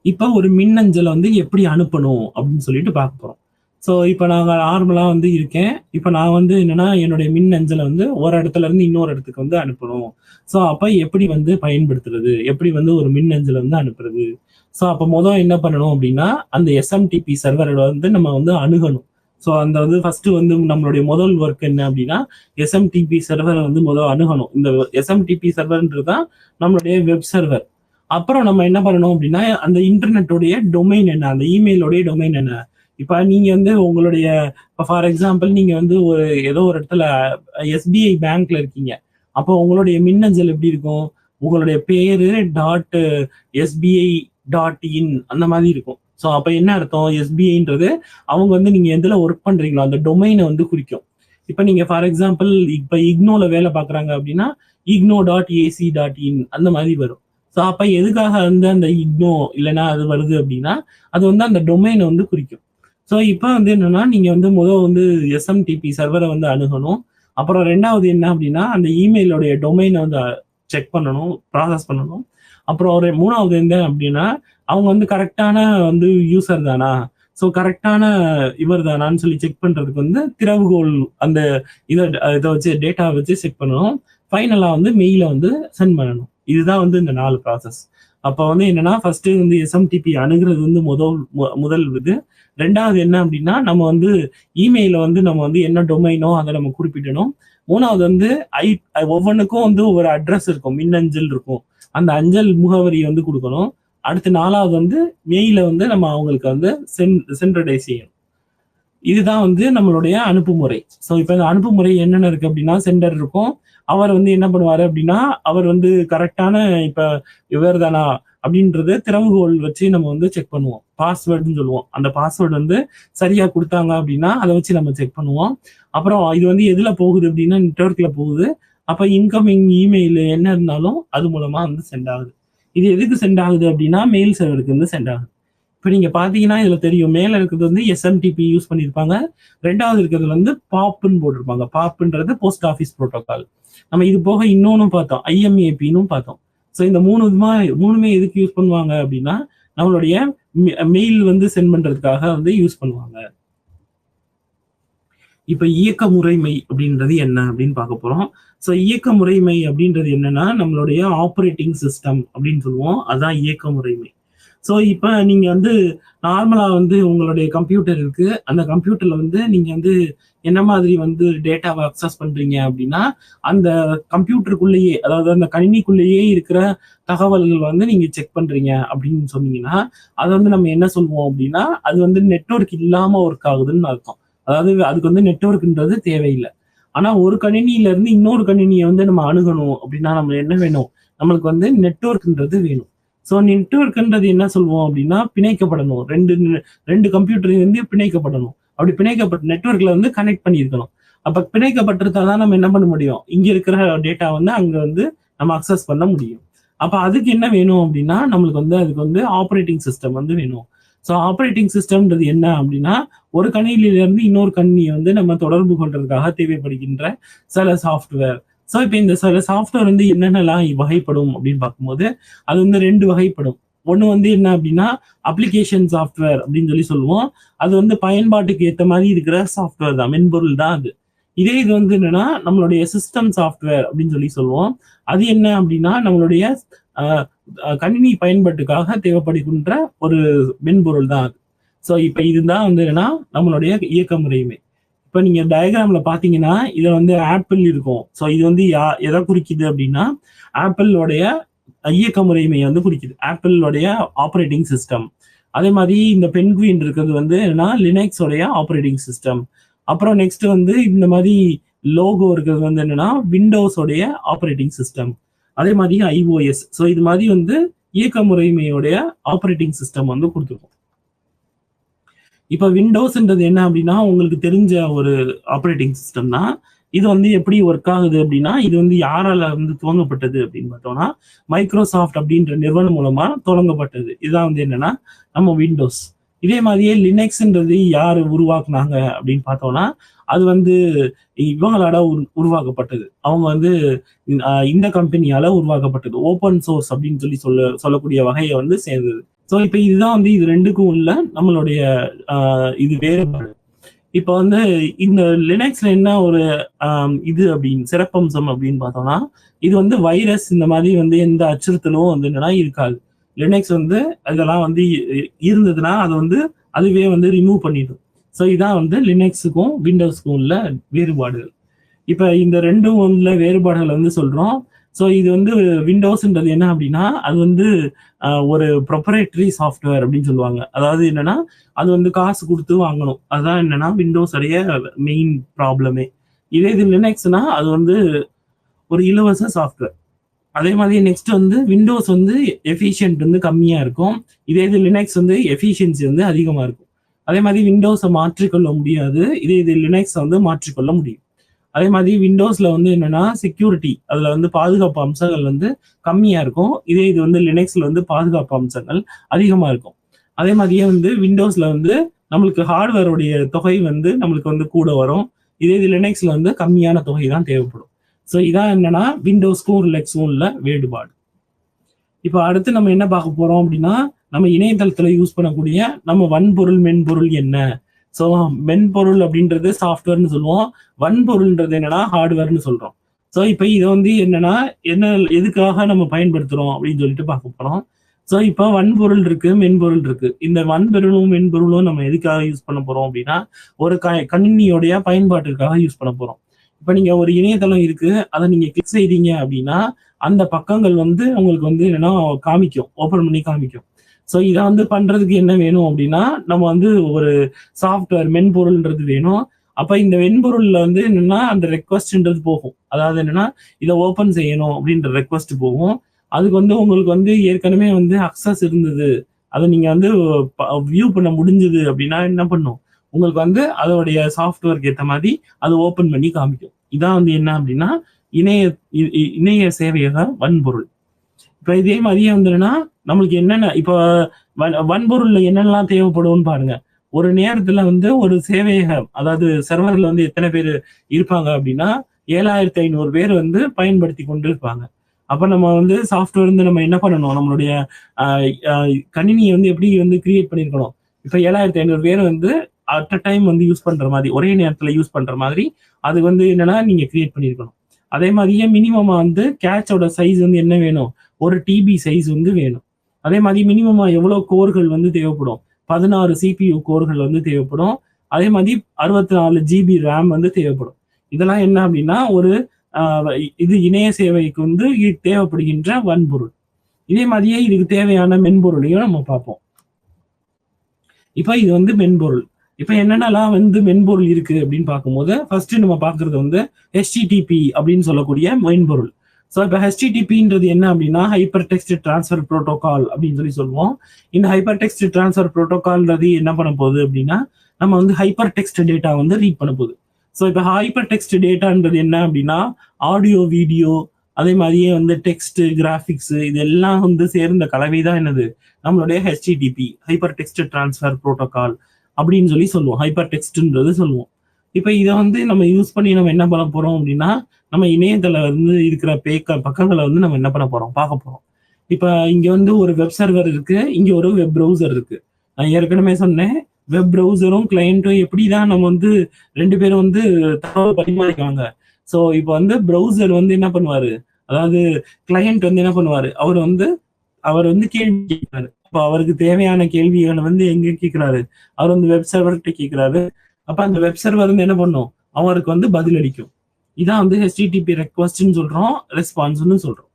இப்ப ஒரு மின்னஞ்சலை வந்து எப்படி அனுப்பணும் அப்படின்னு சொல்லிட்டு பார்க்க போறோம். ஸோ இப்போ நாங்கள் நார்மலாக வந்து இருக்கேன். இப்போ நான் வந்து என்னன்னா என்னுடைய மின் அஞ்சலை வந்து ஒரு இடத்துல இருந்து இன்னொரு இடத்துக்கு வந்து அனுப்பணும். ஸோ அப்போ எப்படி வந்து பயன்படுத்துறது, எப்படி வந்து ஒரு மின் அஞ்சலை வந்து அனுப்புறது. ஸோ அப்போ மொதல் என்ன பண்ணணும் அப்படின்னா அந்த எஸ்எம்டிபி சர்வரை வந்து நம்ம வந்து அணுகணும். ஸோ அந்த வந்து ஃபர்ஸ்ட் வந்து நம்மளுடைய முதல் ஒர்க் என்ன அப்படின்னா எஸ்எம்டிபி சர்வரை வந்து முதல் அணுகணும். இந்த எஸ்எம்டிபி சர்வர்ன்றது தான் நம்மளுடைய வெப் சர்வர். அப்புறம் நம்ம என்ன பண்ணணும் அப்படின்னா அந்த இன்டர்நெட்டோடைய டொமைன் என்ன, அந்த இமெயிலோடைய டொமைன் என்ன. இப்ப நீங்க வந்து உங்களுடைய ஃபார் எக்ஸாம்பிள் நீங்க வந்து ஒரு ஏதோ ஒரு இடத்துல எஸ்பிஐ பேங்க்ல இருக்கீங்க. அப்போ உங்களுடைய மின்னஞ்சல் எப்படி இருக்கும், உங்களுடைய பேரு டாட் எஸ்பிஐ டாட் இன் அந்த மாதிரி இருக்கும். ஸோ அப்ப என்ன அர்த்தம், எஸ்பிஐன்றது அவங்க வந்து நீங்க எதுல ஒர்க் பண்றீங்களோ அந்த டொமைனை வந்து குறிக்கும். இப்ப நீங்க ஃபார் எக்ஸாம்பிள் இப்ப இக்னோல வேலை பாக்குறாங்க அப்படின்னா IGNOU dot AC dot in அந்த மாதிரி வரும். ஸோ அப்ப எதுக்காக வந்து அந்த இக்னோ இல்லைன்னா அது வருது அப்படின்னா அது வந்து அந்த டொமைனை வந்து குறிக்கும். ஸோ இப்போ வந்து என்னன்னா நீங்க வந்து முதல் வந்து எஸ்எம்டிபி சர்வரை வந்து அணுகணும். அப்புறம் ரெண்டாவது என்ன அப்படின்னா அந்த இமெயிலோடைய டொமைனை வந்து செக் பண்ணணும், ப்ராசஸ் பண்ணணும். அப்புறம் ஒரு மூணாவது என்ன அப்படின்னா அவங்க வந்து கரெக்டான வந்து யூசர் தானா, ஸோ கரெக்டான இவர் தானான்னு சொல்லி செக் பண்றதுக்கு வந்து திறவுகோல் அந்த இதை வச்சு டேட்டா வச்சு செக் பண்ணணும். ஃபைனலா வந்து மெயில வந்து சென்ட் பண்ணணும். இதுதான் வந்து இந்த 4 ப்ராசஸ். அப்போ வந்து என்னன்னா ஃபர்ஸ்ட் வந்து எஸ்எம்டிபி அணுகிறது வந்து முதல் இது. ரெண்டாவது என்ன அப்படின்னா நம்ம வந்து இமெயில வந்து நம்ம வந்து என்ன டொமைனோ அதை நம்ம குறிப்பிடணும். மூணாவது வந்து ஒவ்வொன்றுக்கும் வந்து ஒரு அட்ரஸ் இருக்கும், மின்னஞ்சல் இருக்கும், அந்த அஞ்சல் முகவரியை வந்து கொடுக்கணும். அடுத்து நாலாவது வந்து மெயில வந்து நம்ம அவங்களுக்கு வந்து சென்ட்ரடைஸ் செய்யணும். இதுதான் வந்து நம்மளுடைய அனுப்புமுறை. ஸோ இப்போ இந்த அனுப்புமுறை என்னென்ன இருக்கு அப்படின்னா சென்டர் இருக்கும். அவர் வந்து என்ன பண்ணுவாரு அப்படின்னா அவர் வந்து கரெக்டான இப்ப இவர் தானா அப்படின்றது திறவுகோல் வச்சு நம்ம வந்து செக் பண்ணுவோம். பாஸ்வேர்டுன்னு சொல்லுவோம். அந்த பாஸ்வேர்டு வந்து சரியா கொடுத்தாங்க அப்படின்னா அதை வச்சு நம்ம செக் பண்ணுவோம். அப்புறம் இது வந்து எதுல போகுது அப்படின்னா நெட்வொர்க்ல போகுது. அப்ப இன்கமிங் இமெயில் என்ன இருந்தாலும் அது மூலமா வந்து சென்ட் ஆகுது. இது எதுக்கு சென்ட் ஆகுது அப்படின்னா மெயில் சர்வருக்கு வந்து சென்ட் ஆகுது. இப்போ நீங்க பாத்தீங்கன்னா இதுல தெரியும், மேல இருக்கிறது வந்து எஸ்எம்டிபி யூஸ் பண்ணியிருப்பாங்க, ரெண்டாவது இருக்கிறது வந்து பாப்னு போட்டிருப்பாங்க. பாப்ன்றது போஸ்ட் ஆஃபீஸ் புரோட்டோகால். நம்ம இது போக இன்னொன்னு பார்த்தோம், ஐஎம்ஏபின்னு பார்த்தோம். ஸோ இந்த மூணுமே எதுக்கு யூஸ் பண்ணுவாங்க அப்படின்னா நம்மளுடைய மெயில் வந்து சென்ட் பண்றதுக்காக வந்து யூஸ் பண்ணுவாங்க. இப்ப இயக்க முறைமை அப்படின்றது என்ன அப்படின்னு பார்க்க போறோம். ஸோ இயக்க முறைமை அப்படின்றது என்னன்னா நம்மளுடைய ஆப்ரேட்டிங் சிஸ்டம் அப்படின்னு சொல்லுவோம். அதான் இயக்க முறைமை. ஸோ இப்போ நீங்க வந்து நார்மலா வந்து உங்களுடைய கம்ப்யூட்டர் இருக்கு. அந்த கம்ப்யூட்டர்ல வந்து நீங்க வந்து என்ன மாதிரி வந்து டேட்டாவை அக்சஸ் பண்றீங்க அப்படின்னா அந்த கம்ப்யூட்டருக்குள்ளேயே, அதாவது அந்த கணினிக்குள்ளேயே இருக்கிற தகவல்கள் வந்து நீங்க செக் பண்றீங்க அப்படின்னு சொன்னீங்கன்னா அதை வந்து நம்ம என்ன சொல்லுவோம் அப்படின்னா அது வந்து நெட்வொர்க் இல்லாம ஒர்க் ஆகுதுன்னு அர்த்தம். அதாவது அதுக்கு வந்து நெட்வொர்க்ன்றது தேவையில்லை. ஆனா ஒரு கணினியில இருந்து இன்னொரு கணினியை வந்து நம்ம அணுகணும் அப்படின்னா நம்ம என்ன வேணும், நம்மளுக்கு வந்து நெட்வொர்க்ன்றது வேணும். ஸோ நெட்வொர்க்ன்றது என்ன சொல்லுவோம் அப்படின்னா பிணைக்கப்படணும். ரெண்டு கம்ப்யூட்டர் வந்து பிணைக்கப்படணும். அப்படி பிணைக்கப்பட்ட நெட்வொர்க்ல வந்து கனெக்ட் பண்ணியிருக்கணும். அப்ப பிணைக்கப்பட்டிருந்தாதான் நம்ம என்ன பண்ண முடியும், இங்க இருக்கிற டேட்டா வந்து அங்க வந்து நம்ம அக்சஸ் பண்ண முடியும். அப்ப அதுக்கு என்ன வேணும் அப்படின்னா நம்மளுக்கு வந்து அதுக்கு வந்து ஆப்ரேட்டிங் சிஸ்டம் வந்து வேணும். ஸோ ஆப்ரேட்டிங் சிஸ்டம்ன்றது என்ன அப்படின்னா ஒரு கணினியில இருந்து இன்னொரு கணினியை வந்து நம்ம தொடர்பு கொள்றதுக்காக தேவைப்படுகின்ற சில சாஃப்ட்வேர். ஸோ இப்போ இந்த சில சாஃப்ட்வேர் வந்து என்னென்னலாம் வகைப்படும் அப்படின்னு பார்க்கும்போது அது வந்து 2 வகைப்படும். ஒன்று வந்து என்ன அப்படின்னா அப்ளிகேஷன் சாஃப்ட்வேர் அப்படின்னு சொல்லி சொல்லுவோம். அது வந்து பயன்பாட்டுக்கு ஏற்ற மாதிரி இருக்கிற சாஃப்ட்வேர் தான், மென்பொருள் தான் அது. இதே இது வந்து என்னன்னா நம்மளுடைய சிஸ்டம் சாஃப்ட்வேர் அப்படின்னு சொல்லி சொல்லுவோம். அது என்ன அப்படின்னா நம்மளுடைய கணினி பயன்பாட்டுக்காக தேவைப்படுகின்ற ஒரு மென்பொருள் தான் அது. ஸோ இப்போ இதுதான் வந்து என்னன்னா நம்மளுடைய இயக்க முறைமை. இப்போ நீங்க டயக்ராம்ல பாத்தீங்கன்னா இதுல வந்து ஆப்பிள் இருக்கும். ஸோ இது வந்து எதை குறிக்குது அப்படின்னா ஆப்பிளோடைய இயக்க முறைமையை வந்து குறிக்குது, ஆப்பிளோடைய ஆப்ரேட்டிங் சிஸ்டம். அதே மாதிரி இந்த பென்குயின் இருக்கிறது வந்து என்னன்னா லினக்ஸோடைய ஆப்ரேட்டிங் சிஸ்டம். அப்புறம் நெக்ஸ்ட் வந்து இந்த மாதிரி லோகோ இருக்கிறது வந்து என்னன்னா விண்டோஸோடைய ஆப்ரேட்டிங் சிஸ்டம். அதே மாதிரி ஐஓஎஸ். ஸோ இது மாதிரி வந்து இயக்க முறைமையோடைய ஆப்ரேட்டிங் சிஸ்டம் வந்து கொடுத்துருக்கோம். இப்போ விண்டோஸ்ன்றது என்ன அப்படின்னா உங்களுக்கு தெரிஞ்ச ஒரு ஆப்ரேட்டிங் சிஸ்டம் தான். இது வந்து எப்படி ஒர்க் ஆகுது அப்படின்னா இது வந்து யாரால வந்து துவங்கப்பட்டது அப்படின்னு பார்த்தோம்னா மைக்ரோசாஃப்ட் அப்படின்ற நிறுவனம் மூலமா தொடங்கப்பட்டது. இதுதான் வந்து என்னன்னா நம்ம விண்டோஸ். இதே மாதிரியே லினக்ஸ்ன்றது யாரு உருவாக்குனாங்க அப்படின்னு பார்த்தோம்னா அது வந்து இவங்களால உருவாக்கப்பட்டது. அவங்க வந்து இந்த கம்பெனியால உருவாக்கப்பட்டது. ஓப்பன் சோர்ஸ் அப்படின்னு சொல்லக்கூடிய வகையை வந்து சேர்ந்தது. ஸோ இப்போ இதுதான் வந்து இது ரெண்டுக்கும் உள்ள நம்மளுடைய இது வேறுபாடு. இப்போ வந்து இந்த லினக்ஸ்ல என்ன ஒரு இது அப்படின்னு சிறப்பம்சம் அப்படின்னு பார்த்தோம்னா, இது வந்து வைரஸ் இந்த மாதிரி வந்து எந்த அச்சுறுத்தலும் வந்து என்னன்னா இருக்காது. லினக்ஸ் வந்து இதெல்லாம் வந்து இருந்ததுன்னா அது வந்து அதுவே வந்து ரிமூவ் பண்ணிடும். ஸோ இதான் வந்து லினக்ஸுக்கும் விண்டோஸ்க்கும் உள்ள வேறுபாடுகள். இப்ப இந்த 2ம் உள்ள வேறுபாடுகள வந்து சொல்றோம். ஸோ இது வந்து விண்டோஸ்ன்றது என்ன அப்படின்னா, அது வந்து ஒரு ப்ரொப்ரைட்டரி சாஃப்ட்வேர் அப்படின்னு சொல்லுவாங்க. அதாவது என்னன்னா, அது வந்து காசு குடுத்து வாங்கணும். அதான் என்னன்னா விண்டோஸ் உடைய மெயின் ப்ராப்ளமே. இதே இது லினக்ஸ்னா அது வந்து ஒரு இலவச சாஃப்ட்வேர். அதே மாதிரி நெக்ஸ்ட் வந்து விண்டோஸ் வந்து எஃபிஷியன்ட் வந்து கம்மியா இருக்கும். இதே இது லினக்ஸ் வந்து எஃபிஷியன்சி வந்து அதிகமா இருக்கும். அதே மாதிரி விண்டோஸை மாற்றிக்கொள்ள முடியாது. இதே இது லினக்ஸ் வந்து மாற்றிக்கொள்ள முடியும். அதே மாதிரி விண்டோஸ்ல வந்து என்னன்னா செக்யூரிட்டி அதுல வந்து பாதுகாப்பு அம்சங்கள் வந்து கம்மியா இருக்கும். இதே இது வந்து லினக்ஸ்ல வந்து பாதுகாப்பு அம்சங்கள் அதிகமா இருக்கும். அதே மாதிரியே வந்து விண்டோஸ்ல வந்து நம்மளுக்கு ஹார்ட்வேருடைய தொகை வந்து நம்மளுக்கு வந்து கூட வரும். இதே இது லினக்ஸ்ல வந்து கம்மியான தொகை தான் தேவைப்படும். ஸோ இதான் என்னன்னா விண்டோஸ்க்கும் லினக்ஸ்க்கும் உள்ள வேறுபாடு. இப்போ அடுத்து நம்ம என்ன பார்க்க போறோம் அப்படின்னா, நம்ம இணையதளத்துல யூஸ் பண்ணக்கூடிய நம்ம வன்பொருள் மென்பொருள் என்ன. ஸோ மென்பொருள் அப்படின்றது சாஃப்ட்வேர்னு சொல்லுவோம். வன்பொருள்ன்றது என்னன்னா ஹார்ட்வேர்னு சொல்றோம். ஸோ இப்போ இதை வந்து என்னன்னா என்ன எதுக்காக நம்ம பயன்படுத்துறோம் அப்படின்னு சொல்லிட்டு பார்க்க போறோம். ஸோ இப்போ வன்பொருள் இருக்கு, மென்பொருள் இருக்கு. இந்த வன்பொருளும் மென்பொருளும் நம்ம எதுக்காக யூஸ் பண்ண போறோம் அப்படின்னா, ஒரு கணினியோடைய பயன்பாட்டிற்காக யூஸ் பண்ண போறோம். இப்போ நீங்க ஒரு இணையதளம் இருக்கு, அதை நீங்க கிளிக் செய்றீங்க அப்படின்னா, அந்த பக்கங்கள் வந்து உங்களுக்கு வந்து என்னன்னா காமிக்கும், ஓப்பன் பண்ணி காமிக்கும். ஸோ இதை வந்து பண்றதுக்கு என்ன வேணும் அப்படின்னா, நம்ம வந்து ஒரு சாஃப்ட்வேர் மென்பொருள்ன்றது வேணும். அப்ப இந்த மென்பொருள்ல வந்து என்னன்னா அந்த ரெக்வஸ்ட்ன்றது போகும். அதாவது என்னன்னா இதை ஓப்பன் செய்யணும் அப்படின்ற ரெக்வஸ்ட் போகும். அதுக்கு வந்து உங்களுக்கு வந்து ஏற்கனவே வந்து அக்சஸ் இருந்தது, அதை நீங்க வந்து வியூ பண்ண முடிஞ்சது அப்படின்னா என்ன பண்ணும், உங்களுக்கு வந்து அதோடைய சாஃப்ட்வேருக்கு ஏற்ற மாதிரி அது ஓப்பன் பண்ணி காமிக்கும். இதான் வந்து என்ன அப்படின்னா இணைய இணைய சேவையக வன்பொருள். இப்ப இதே மாதிரியே வந்துன்னா நம்மளுக்கு என்னென்ன இப்போ வன்பொருள்ல என்னென்னலாம் தேவைப்படும்னு பாருங்க. ஒரு நேரத்துல வந்து ஒரு சேவையகம் அதாவது சர்வர்ல வந்து எத்தனை பேர் இருப்பாங்க அப்படின்னா 7500 பேர் வந்து பயன்படுத்தி கொண்டு இருப்பாங்க. அப்ப நம்ம வந்து சாஃப்ட்வேர் வந்து நம்ம என்ன பண்ணணும், நம்மளுடைய கணினியை வந்து எப்படி வந்து கிரியேட் பண்ணிருக்கணும். இப்ப 7500 பேர் வந்து அட் அ டைம் வந்து யூஸ் பண்ற மாதிரி, ஒரே நேரத்துல யூஸ் பண்ற மாதிரி அது வந்து என்னன்னா நீங்க கிரியேட் பண்ணிருக்கணும். அதே மாதிரியே மினிமமா வந்து கேட்சோட சைஸ் வந்து என்ன வேணும், ஒரு டிபி சைஸ் வந்து வேணும். அதே மாதிரி மினிமமா எவ்வளவு கோர்கள் வந்து தேவைப்படும், 16 சிபியு கோர்கள் வந்து தேவைப்படும். அதே மாதிரி 64 ஜிபி ரேம் வந்து தேவைப்படும். இதெல்லாம் என்ன அப்படின்னா ஒரு இது இணைய சேவைக்கு வந்து தேவைப்படுகின்ற வன்பொருள். இதே மாதிரியே இதுக்கு தேவையான மென்பொருளையும் நம்ம பார்ப்போம். இப்ப இது வந்து மென்பொருள். இப்ப என்னென்னலாம் வந்து மென்பொருள் இருக்கு அப்படின்னு பார்க்கும்போது ஃபர்ஸ்ட் நம்ம பார்க்கறது வந்து HTTP அப்படின்னு சொல்லக்கூடிய மென்பொருள். ஸோ இப்போ HTTPன்றது என்ன அப்படின்னா ஹைப்பர் டெக்ஸ்ட் டிரான்ஸ்ஃபர் ப்ரோட்டோகால் அப்படின்னு சொல்லி சொல்லுவோம். இந்த ஹைப்பர் டெக்ஸ்ட் டிரான்ஸ்ஃபர் ப்ரோட்டோகால்ன்றது என்ன பண்ண போகுது அப்படின்னா நம்ம வந்து ஹைப்பர் டெக்ஸ்ட் டேட்டா வந்து ரீட் பண்ண போகுது. ஸோ இப்போ ஹைப்பர் டெக்ஸ்ட் டேட்டான்றது என்ன அப்படின்னா ஆடியோ, வீடியோ, அதே மாதிரியே வந்து டெக்ஸ்ட், கிராஃபிக்ஸ் இதெல்லாம் வந்து சேர்ந்த கலவை தான் என்னது நம்மளுடைய HTTP hyper text transfer protocol அப்படின்னு சொல்லி சொல்லுவோம். ஹைப்பர் டெக்ஸ்ட்ன்றது சொல்லுவோம். இப்போ இதை வந்து நம்ம யூஸ் பண்ணி நம்ம என்ன பண்ண போறோம் அப்படின்னா நம்ம இணையதள வந்து இருக்கிற பக்கங்களை வந்து நம்ம என்ன பண்ண போறோம் பார்க்க போறோம். இப்போ இங்க வந்து ஒரு வெப் சர்வர் இருக்கு, இங்க ஒரு வெப் ப்ரௌசர் இருக்கு. நான் ஏற்கனவே சொன்னேன் வெப் ப்ரௌசரும் கிளையண்ட்டும் எப்படிதான் நம்ம வந்து 2 பேரும் வந்து தகவல் பரிமாறிக்காங்க. ஸோ இப்போ வந்து ப்ரௌசர் வந்து என்ன பண்ணுவாரு, அதாவது கிளையண்ட் வந்து என்ன பண்ணுவாரு, அவர் வந்து கேள்வி கேட்கிறாரு. அப்போ அவருக்கு தேவையான கேள்விகளை வந்து எங்க கேட்கிறாரு, அவர் வந்து வெப் சர்வர்கிட்ட கேட்கிறாரு. அப்ப அந்த வெப் சர்வர் வந்து என்ன பண்ணும், அவருக்கு வந்து பதில் அளிக்கும். இதான் வந்து HTTP ரெக்வஸ்ட்னு சொல்றோம், ரெஸ்பான்ஸ்னு சொல்றோம்.